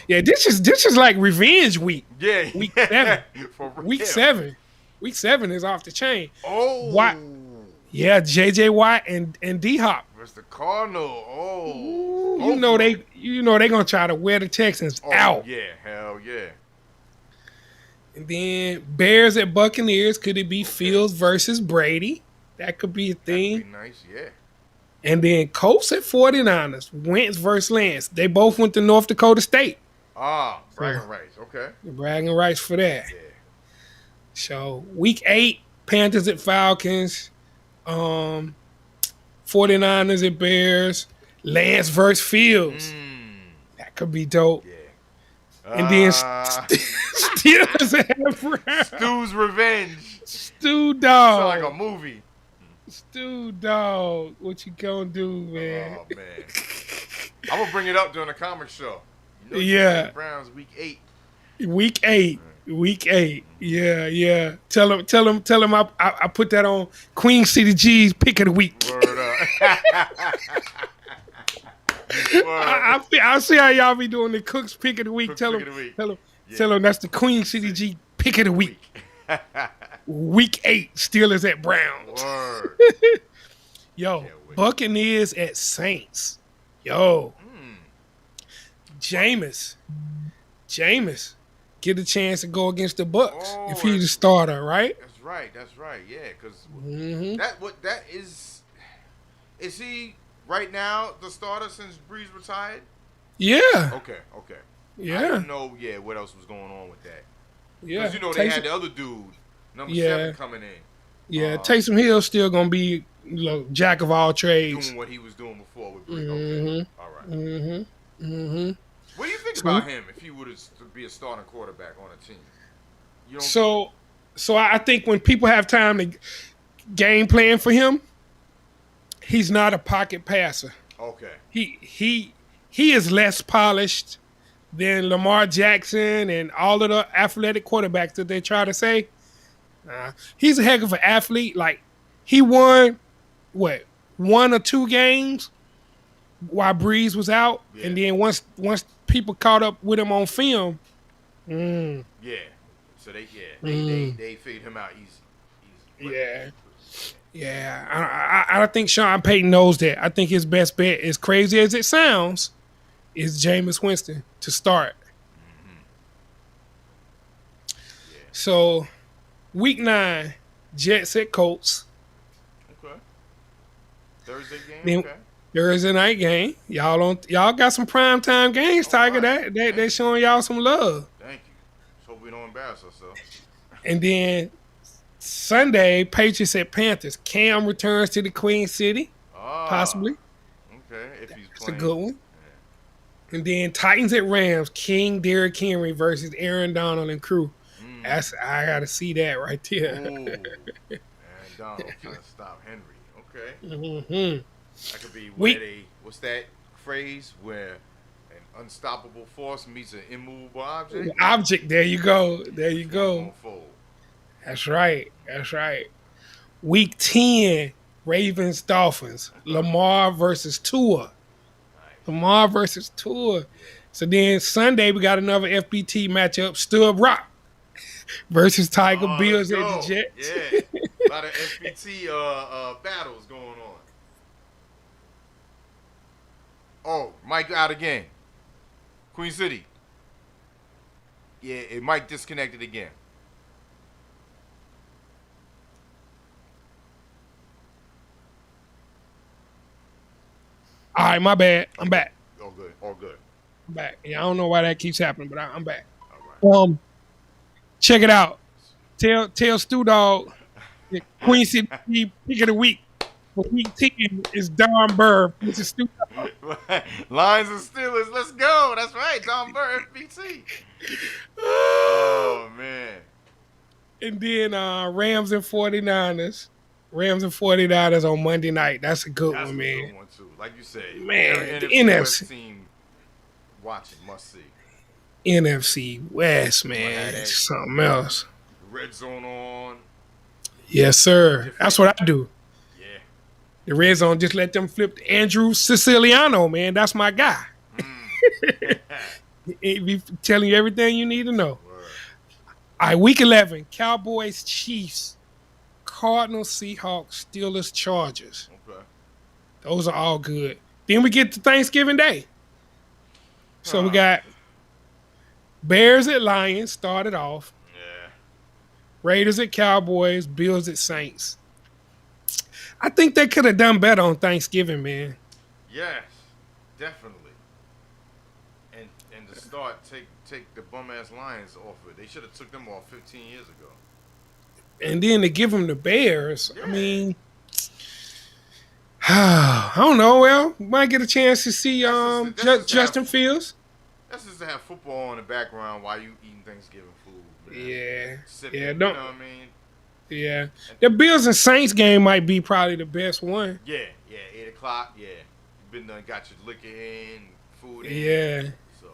Yeah, this is like revenge week. Yeah. Week 7. For real. Week 7. Week 7 is off the chain. Oh. Watt. Yeah, J.J. Watt and D-Hop. Versus the Cardinal. Oh. Ooh, you know they gonna try to wear the Texans out. Yeah, hell yeah. And then Bears at Buccaneers. Could it be Fields versus Brady? That could be a thing. That'd be nice, yeah. And then Colts at 49ers. Wentz versus Lance. They both went to North Dakota State. Bragging rights. Okay. Bragging rights for that. Yeah. So week 8, Panthers at Falcons. 49ers at Bears. Lance versus Fields. That could be dope. Yeah. And then Steelers at Browns. Stu's Revenge. Stu dog. Sound like a movie. Stu dog. What you gonna do, man? Oh, man. I'm going to bring it up during the comic show. You know, Yeah. Browns week 8. Week 8. Yeah. Tell him I put that on Queen City G's pick of the week. Word up. I see how y'all be doing the Cook's pick of the week. Cook's Tell pick him, of the week. tell him that's the Queen City G pick of the week. Week 8, Steelers at Browns. Word. Yo, Buccaneers at Saints. Yo, Jameis, get a chance to go against the Bucks if he's the starter, right? That's right. Yeah, because that is he right now the starter since Breeze retired? Yeah. Okay. Yeah. I didn't know. Yeah, what else was going on with that? Yeah. Because they had the other dude, number 7, coming in. Yeah, Taysom Hill's still gonna be jack of all trades. Doing what he was doing before with Breeze. Okay. All right. What do you think about him if he would be a starting quarterback on a team? You don't So I think when people have time to game plan for him, he's not a pocket passer. Okay. He is less polished than Lamar Jackson and all of the athletic quarterbacks that they try to say. He's a heck of an athlete. Like, he won, 1 or 2 games while Breeze was out. Yeah. And then once people caught up with him on film. Yeah. So they figured him out. He's Yeah. I think Sean Payton knows that. I think his best bet, as crazy as it sounds, is Jameis Winston to start. Yeah. So, week 9, Jets at Colts. Okay. Thursday game. Okay. Thursday night game. Y'all got some primetime games, Tiger. Right. They showing y'all some love. Thank you. Let's hope we don't embarrass ourselves. And then Sunday, Patriots at Panthers. Cam returns to the Queen City, possibly. Okay, if he's That's playing. a good one. Yeah. And then Titans at Rams. King Derrick Henry versus Aaron Donald and crew. I gotta see that right there. Aaron Donald trying to stop Henry. Okay. That could be what's that phrase where an unstoppable force meets an immovable object? There you go. That's right. Week 10, Ravens Dolphins. Lamar versus Tua. So then Sunday we got another FBT matchup. Stub Rock versus Tiger Bills at the Jets. Yeah, a lot of FBT battles going on. Oh, Mike out again. Queen City. Yeah, Mike disconnected again. All right, my bad. I'm back. All good. I'm back. Yeah, I don't know why that keeps happening, but I'm back. All right. Check it out. Tell Stu Dog the Queen City pick of the week for week 10 is Don Burr. This is Stu Dog. Lions and Steelers, let's go. That's right, Don Burr, FBT. Oh man. And then Rams and 49ers. Rams and 49ers on Monday night. That's a good one, man. Good one too. Like you said, man, the NFC team watching must see. NFC West, man. It's something else. Red zone on. Yes, sir. That's what I do. Yeah. The red zone, just let them flip to Andrew Siciliano, man. That's my guy. He be telling you everything you need to know. Word. All right, week 11, Cowboys, Chiefs, Cardinals, Seahawks, Steelers, Chargers. Okay. Those are all good. Then we get to Thanksgiving Day. So we got Bears at Lions, started off. Yeah. Raiders at Cowboys, Bills at Saints. I think they could have done better on Thanksgiving, man. Yes, definitely. And to start, take the bum ass Lions off it. They should have took them off 15 years ago. And then to give them the Bears, yeah. I mean, I don't know. Well, might get a chance to see Justin Fields. That's just to have football in the background while you eating Thanksgiving food. Man. Yeah. Sipping, Yeah. you know what I mean? Yeah. The Bills and Saints game might be probably the best one. Yeah, 8 o'clock, yeah. You been done, got your liquor in, food in. Yeah. So.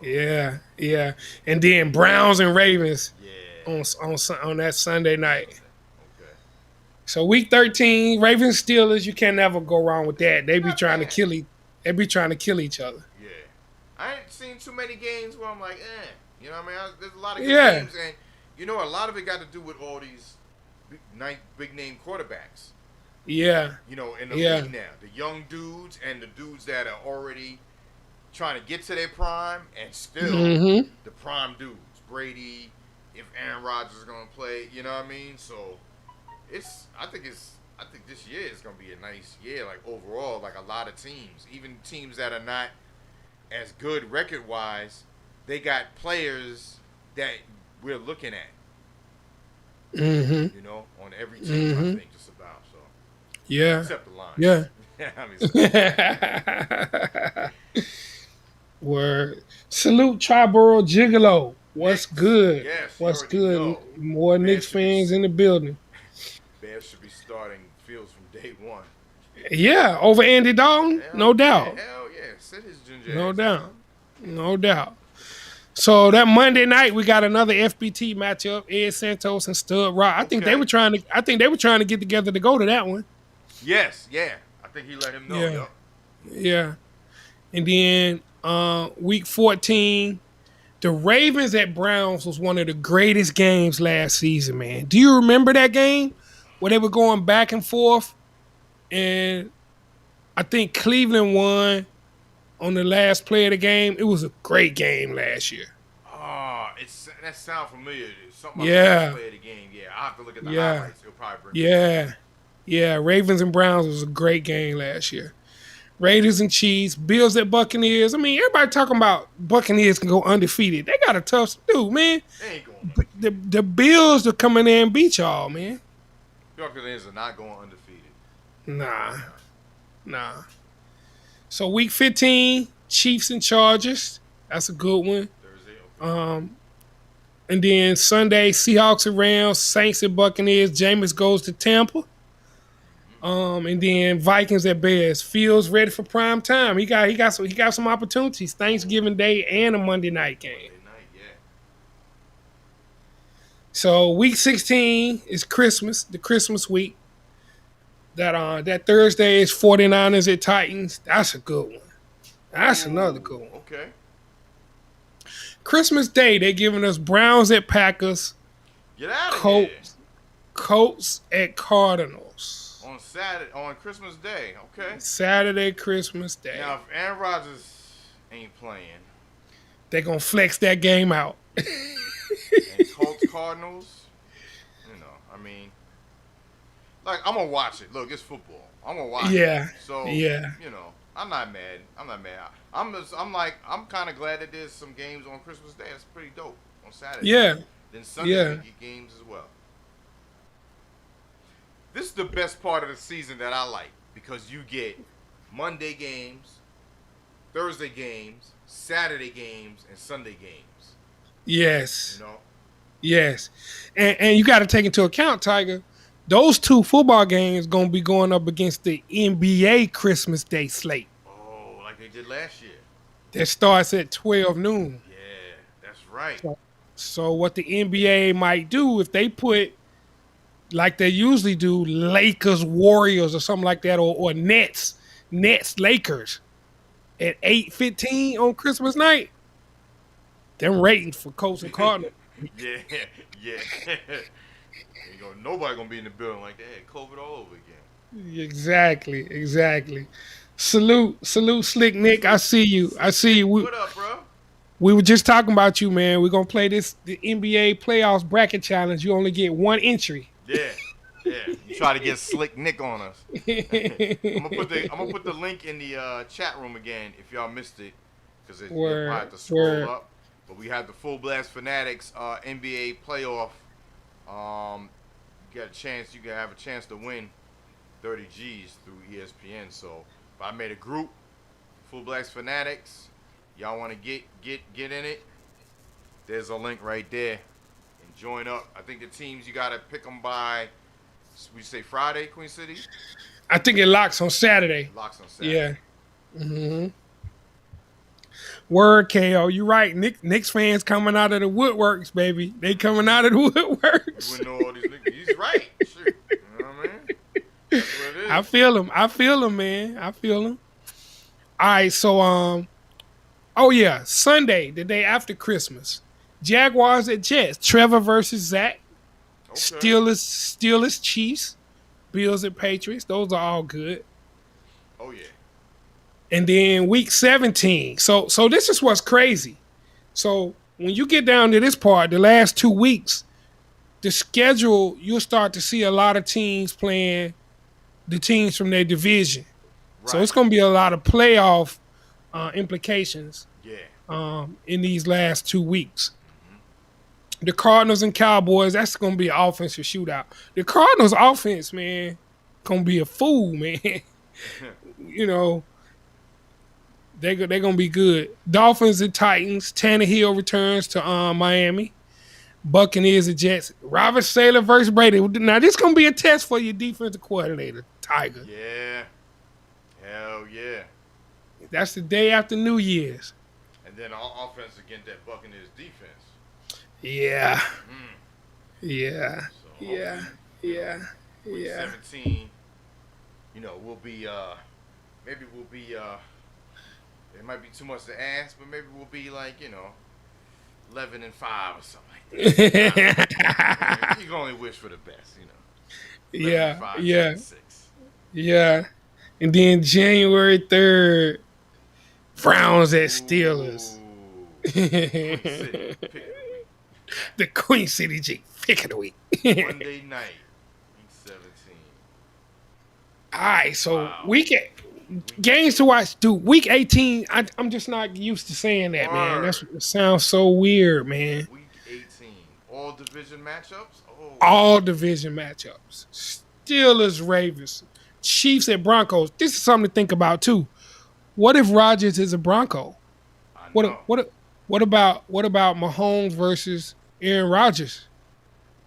Yeah. And then Browns and Ravens Yeah. on that Sunday night. Okay. So week 13, Ravens Steelers, you can never go wrong with that. They be trying to kill each other. Yeah. I ain't seen too many games where I'm like, You know what I mean? There's a lot of good games, and you know, a lot of it got to do with all these big name quarterbacks. Yeah. You know, in the league now. The young dudes and the dudes that are already trying to get to their prime and still the prime dudes. Brady, if Aaron Rodgers is going to play, you know what I mean? So, I think this year is going to be a nice year, like overall, like a lot of teams. Even teams that are not as good record-wise, they got players that we're looking at. You know, on every team, I think, just about. So, yeah, except the Lions. Yeah. I mean, Word. Salute Triborough Gigolo. What's good? Yes, What's good? know. More Knicks fans in the building. Bears should be starting Fields from day one. Yeah, over Andy Dalton, no doubt. Hell yeah, sit his ginger No ass doubt. No doubt. So that Monday night we got another FBT matchup, Ed Santos and Stud Rock. I think they were trying to get together to go to that one. Yes, yeah. I think he let him know. Yeah. And then week 14, the Ravens at Browns was one of the greatest games last season, man. Do you remember that game where they were going back and forth? And I think Cleveland won on the last play of the game. It was a great game last year. Oh, that sounds familiar. Something about the last play of the game. Yeah, I'll have to look at the highlights. It'll probably bring Yeah, Ravens and Browns was a great game last year. Raiders and Chiefs, Bills at Buccaneers. I mean, everybody talking about Buccaneers can go undefeated. They got a tough dude, man. They ain't going. The Bills are coming in and beat y'all, man. Buccaneers are not going undefeated. Nah. So week 15, Chiefs and Chargers. That's a good one. Thursday, okay. And then Sunday, Seahawks and Rams, Saints and Buccaneers. Jameis goes to Tampa. And then Vikings at Bears. Fields ready for prime time. He got some opportunities. Thanksgiving Day and a Monday night game. Monday night, yeah. So week 16 is Christmas, the Christmas week. That Thursday is 49ers at Titans. That's a good one. That's another good one. Okay. Christmas Day, they're giving us Browns at Packers. Get out of here. Colts at Cardinals. On Christmas Day, okay. Saturday, Christmas Day. Now, if Aaron Rodgers ain't playing, they're going to flex that game out. And Colts, Cardinals, you know, I mean, like, I'm going to watch it. Look, it's football. I'm going to watch it. So, you know, I'm not mad. I'm kind of glad that there's some games on Christmas Day. That's pretty dope on Saturday. Yeah. Then Sunday we get games as well. This is the best part of the season that I like because you get Monday games, Thursday games, Saturday games, and Sunday games. Yes. You know? Yes. And you got to take into account, Tiger, those two football games going to be going up against the NBA Christmas Day slate. Oh, like they did last year. That starts at 12 noon. Yeah, that's right. So what the NBA might do if they put, like they usually do, Lakers, Warriors or something like that, or Nets, Lakers at 8:15 on Christmas night, them ratings for Colts and Cardinals. yeah. Nobody gonna be in the building like that. COVID all over again. Exactly. Salute, Slick Nick. I see you. What up, bro? We were just talking about you, man. We're gonna play the NBA playoffs bracket challenge. You only get one entry. Yeah. You try to get Slick Nick on us. I'm gonna put the link in the chat room again if y'all missed it, because you'll probably have to scroll up. But we have the Fullblast Fanatics NBA playoff. You can have a chance to win 30 G's through ESPN. So I made a group, Fullblast Fanatics, y'all want to get in it, there's a link right there. And join up. I think the teams, you got to pick them by, we say Friday, Queen City? I think it locks on Saturday. Locks on Saturday. Yeah. Mm-hmm. Word, KO. You right. Knicks fans coming out of the woodworks, baby. They coming out of the woodworks. You wouldn't know all these niggas. He's right. Shoot. You know what I mean? That's what it is. I feel him, man. I feel him. All right, so oh yeah, Sunday, the day after Christmas, Jaguars at Jets. Trevor versus Zach. Okay. Steelers, Chiefs. Bills and Patriots. Those are all good. Oh yeah. And then week 17. So this is what's crazy. So when you get down to this part, the last 2 weeks, the schedule, you'll start to see a lot of teams playing the teams from their division. Right. So it's going to be a lot of playoff implications in these last 2 weeks. Mm-hmm. The Cardinals and Cowboys, that's going to be an offensive shootout. The Cardinals offense, man, going to be a fool, man. You know, they're going to be good. Dolphins and Titans. Tannehill returns to Miami. Buccaneers and Jets. Robert Saleh versus Brady. Now, this is going to be a test for your defensive coordinator, Tiger. Yeah. Hell yeah. That's the day after New Year's. And then our offense against that Buccaneers defense. Yeah. Mm. Yeah. So Yeah. Week 17, you know, we'll be, maybe we'll be, it might be too much to ask, but maybe we'll be like, you know, 11-5 or something like that. You can only wish for the best, you know. 11-5, 7-6. Yeah. And then January 3rd, Browns at Steelers. The Queen City G pick of the week. Monday night, week 17. All right, so games to watch, dude. Week 18, I'm just not used to saying that, man. It sounds so weird, man. Week 18, all division matchups. All division matchups. Steelers, Ravens, Chiefs at Broncos. This is something to think about too. What if Rodgers is a Bronco? What about Mahomes versus Aaron Rodgers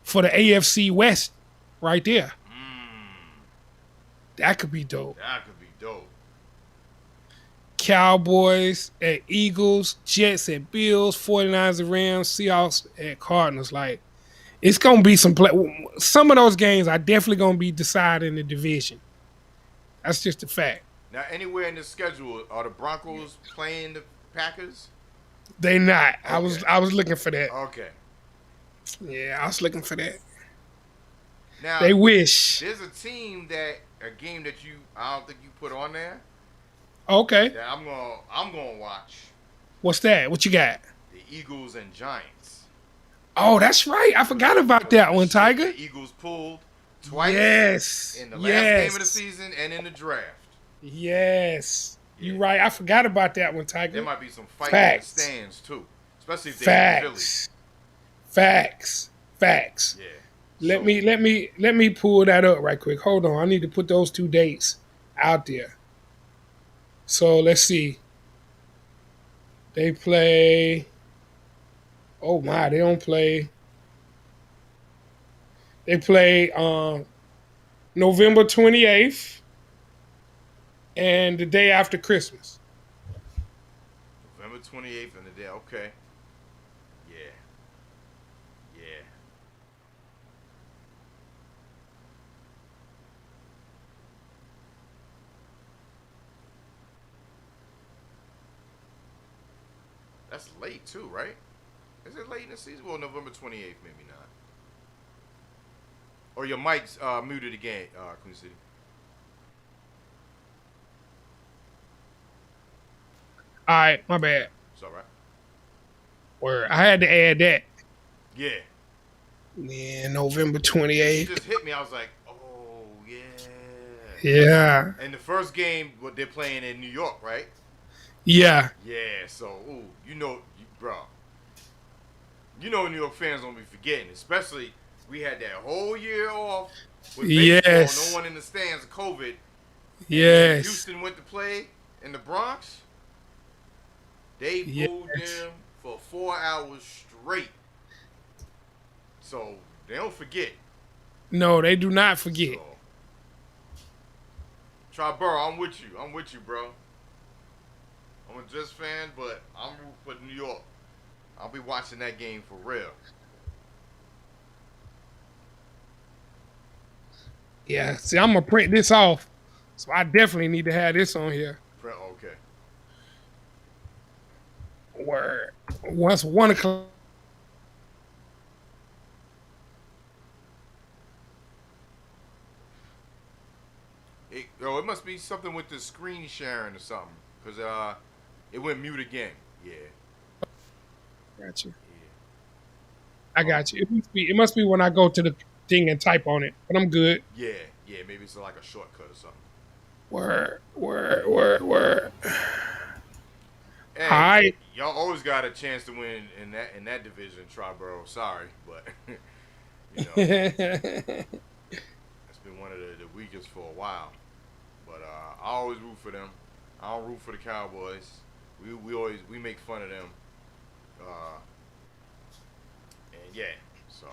for the AFC West right there? That could be dope. Cowboys at Eagles, Jets at Bills, 49ers at Rams, Seahawks at Cardinals. Like, it's going to be some of those games are definitely going to be decided in the division. That's just a fact. Now, anywhere in the schedule, are the Broncos playing the Packers? They not. Okay. I was looking for that. Okay. Yeah, I was looking for that. Now, they wish. There's a game that I don't think you put on there. Okay. That I'm gonna watch. What's that? What you got? The Eagles and Giants. Oh, that's right. I forgot about that one, Tiger. The Eagles pulled twice. Yes. In the last game of the season and in the draft. Yes. Yeah. You're right. I forgot about that one, Tiger. There might be some fight in the stands too, especially if they're in Philly. Facts. Yeah. Let me pull that up right quick. Hold on. I need to put those 2 dates out there. So let's see. They play. Oh my, they don't play. They play November 28th and the day after Christmas. November 28th and the day. Okay. Yeah. That's late too, right? Is it late in the season? Well, November 28th, maybe not. Or your mic's muted again, Queen City. All right, my bad. It's all right. Word. I had to add that. Yeah. Yeah, November 28th. It just hit me. I was like, oh, yeah. Yeah. And the first game, what they're playing in New York, right? Yeah. Yeah, so, bro. You know New York fans don't be forgetting, especially we had that whole year off with baseball, no one in the stands, COVID. Yes. Houston went to play in the Bronx. They Yes. booed them for 4 hours straight. So they don't forget. No, they do not forget. So, Triborough, I'm with you. I'm with you, bro. I'm a Jets fan, but I'm rooting for New York. I'll be watching that game for real. Yeah, see, I'm gonna print this off, so I definitely need to have this on here. Okay. Word. Once 1 o'clock. It must be something with the screen sharing or something, cause it went mute again. Yeah. Got you. Yeah. I got you. It must be when I go to the thing and type on it, but I'm good. Yeah. Maybe it's like a shortcut or something. Word. Hey, All right. y'all always got a chance to win in that division, Triborough. Sorry, but you know it's been one of the weakest for a while. But I always root for them. I don't root for the Cowboys. We make fun of them. And yeah, so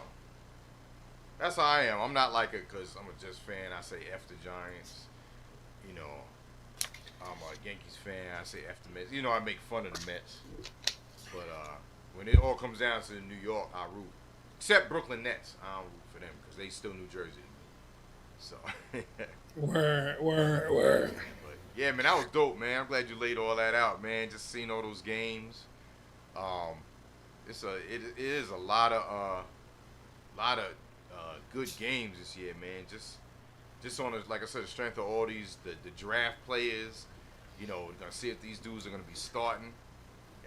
that's how I am. I'm not like it because I'm a Jets fan. I say F the Giants. You know, I'm a Yankees fan. I say F the Mets. You know, I make fun of the Mets. But when it all comes down to New York, I root. Except Brooklyn Nets. I don't root for them because they still New Jersey to me. So. Word. But yeah, man, that was dope, man. I'm glad you laid all that out, man. Just seeing all those games. It is a lot of good games this year, man. Just on like I said, the strength of all these the draft players. You know, we're gonna see if these dudes are gonna be starting,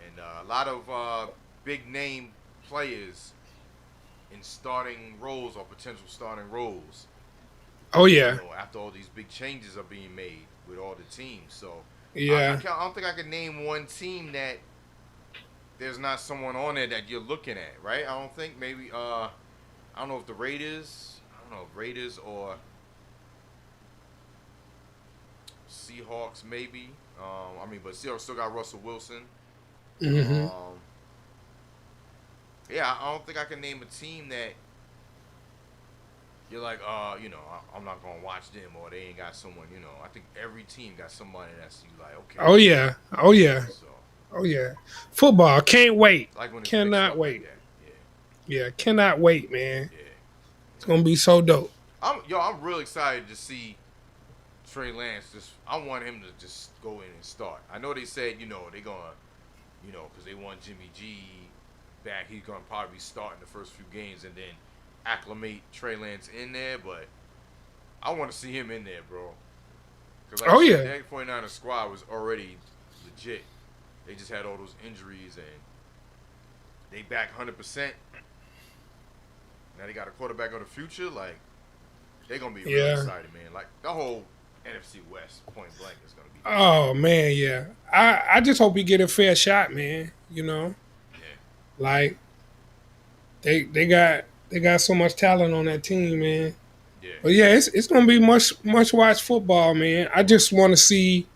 and a lot of big name players in starting roles or potential starting roles. Oh yeah. You know, after all these big changes are being made with all the tems, so Yeah. I don't think I can name one team that there's not someone on there that you're looking at, right? I don't think maybe I don't know if the Raiders, or Seahawks maybe. But Seahawks still got Russell Wilson. Mm-hmm. Yeah, I don't think I can name a team that you're like, I'm not gonna watch them or they ain't got someone. You know, I think every team got somebody that's you like, okay. Oh yeah. So, Football, can't wait. like when it's Cannot mixed up wait. like that. Yeah, cannot wait, man. Yeah. It's gonna be so dope. I'm real excited to see Trey Lance. I want him to just go in and start. I know they said, they're gonna, because they want Jimmy G back, he's gonna probably be starting the first few games and then acclimate Trey Lance in there. But I want to see him in there, bro. Because that 49ers squad was already legit. They just had all those injuries and they back 100%. Now they got a quarterback of the future. Like, they're going to be really excited, man. Like, the whole NFC West, point blank, is going to be. Oh, man, yeah. I just hope he get a fair shot, man. You know? Yeah. Like, they got so much talent on that team, man. Yeah. But yeah, it's going to be much watch football, man. I just want to see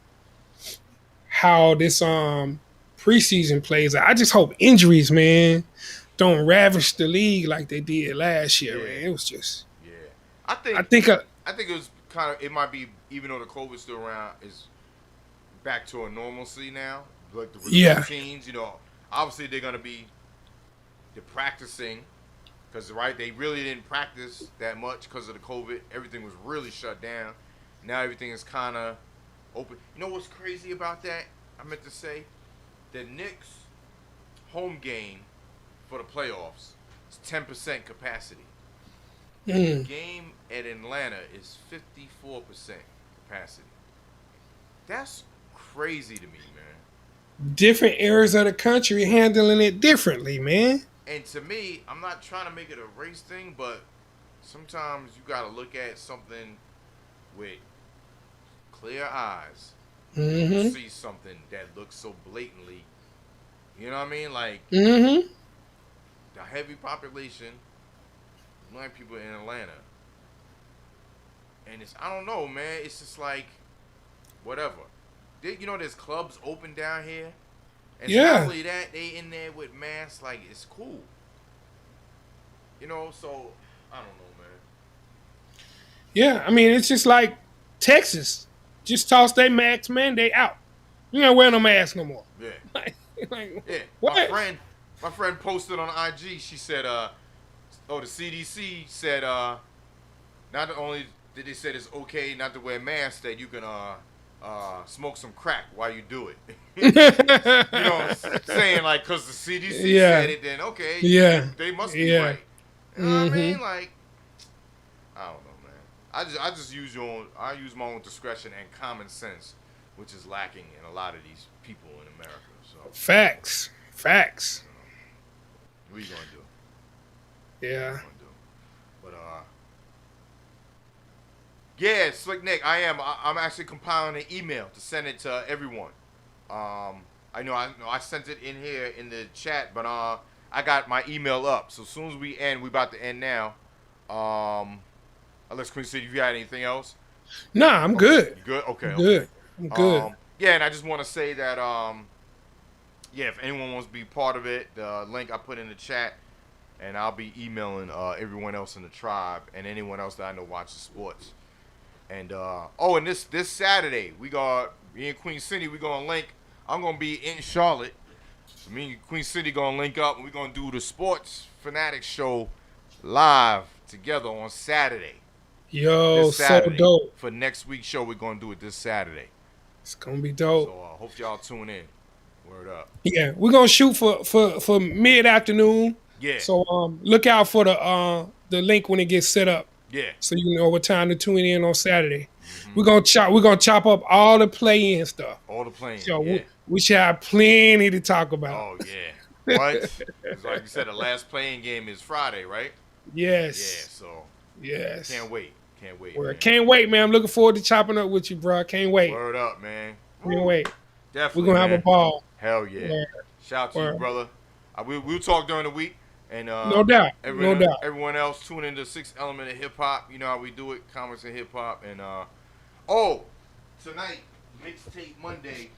how this preseason plays out. I just hope injuries, man, don't ravage the league like they did last year, man. It was just. Yeah. I think it was kind of. It might be, even though the COVID's still around, is back to a normalcy now. Like the routines, obviously they're gonna be practicing because they really didn't practice that much because of the COVID. Everything was really shut down. Now everything is kind of open. You know what's crazy about that? I meant to say, the Knicks home game for the playoffs is 10% capacity. The game at Atlanta is 54% capacity. That's crazy to me, man. Different areas of the country handling it differently, man. And to me, I'm not trying to make it a race thing, but sometimes you got to look at something with clear eyes. You see something that looks so blatantly, you know what I mean? Like, the heavy population, black people in Atlanta. And I don't know, man. It's just like, whatever. There's clubs open down here, And not only that, they in there with masks, like, it's cool. You know, so, I don't know, man. Yeah, I mean, it's just like Texas. Just toss their mask mandate out. You ain't wearing no mask no more. Yeah. Yeah. What? My friend posted on IG, she said, the CDC said, not only did they say it's okay not to wear masks, that you can smoke some crack while you do it. You know, saying like, because the CDC said it, then okay, they must be right. You know what I mean? Like, I don't know, man. I just use my own discretion and common sense, which is lacking in a lot of these people in America. So facts. What are you gonna do? Yeah. But yeah, Slick Nick, I'm actually compiling an email to send it to everyone. I know I sent it in here in the chat, but I got my email up. So as soon as we end, we about to end now. Unless Queen City, if you got anything else? Nah, I'm good. You good? Okay. Good. I'm good. Yeah, and I just want to say that if anyone wants to be part of it, the link I put in the chat, and I'll be emailing everyone else in the tribe and anyone else that I know watches sports. And and this Saturday, me and Queen City, we gonna link. I'm gonna be in Charlotte. So me and Queen City gonna link up, and we're gonna do the Sports Fanatics show live together on Saturday. Yo, so dope. For next week's show, we're gonna do it this Saturday. It's gonna be dope. So hope y'all tune in. Word up. Yeah, we're gonna shoot for mid-afternoon. Yeah. So look out for the link when it gets set up. Yeah. So you know what time to tune in on Saturday. We're gonna chop up all the play-in stuff. All the play-in. So yeah. we should have plenty to talk about. Oh yeah. What? It's like you said, the last playing game is Friday, right? Yes. Yeah. So. Yes. Can't wait. Man. Can't wait, man. I'm looking forward to chopping up with you, bro. Can't wait. Word up, man. Can't wait. Definitely. We're gonna have a ball. Hell yeah. Word. Shout out to you, brother. We'll talk during the week. And no doubt. Everyone else, tune into Sixth Element of Hip Hop. You know how we do it. Comments in hip hop. And tonight, Mixtape Monday,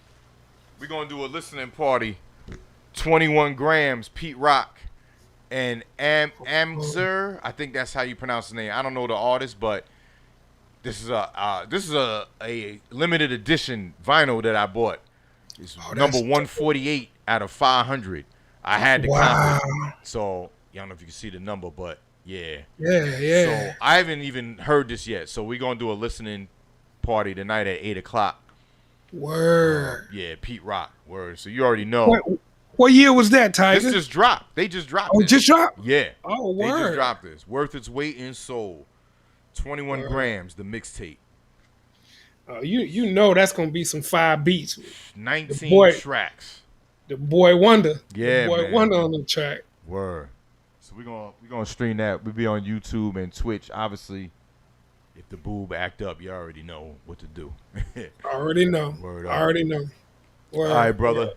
we're gonna do a listening party. 21 Grams, Pete Rock, and Amzer. I think that's how you pronounce his name. I don't know the artist, but this is a limited edition vinyl that I bought. It's number 148 out of 500. I had to copy it. So I don't know if you can see the number, but yeah. So I haven't even heard this yet. So we're gonna do a listening party tonight at 8:00. Word. Yeah, Pete Rock. Word. So you already know. What year was that, Tiger? This just dropped. They just dropped. Oh, it just dropped? Yeah. Oh, word. They just dropped this. Worth its weight in soul. 21 Grams, the mixtape. You know that's gonna be some 5 beats. 19 tracks. The Boy Wonder. Yeah, the Boy Wonder on the track. Word. So we're gonna stream that. We'll be on YouTube and Twitch. Obviously, if the boob act up, you already know what to do. Already know. Word up. Already know. Word. All right, brother. Yeah.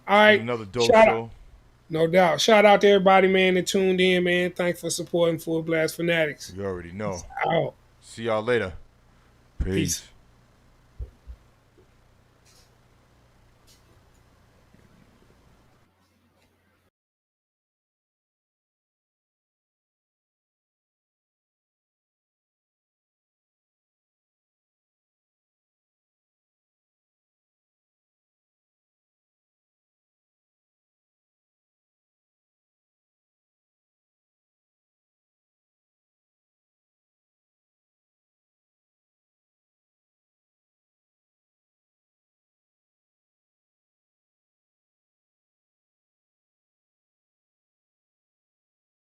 All right. Another dope show. No doubt. Shout out to everybody, man, that tuned in, man. Thanks for supporting Fullblast Fanatics. You already know. Out. See y'all later. Peace.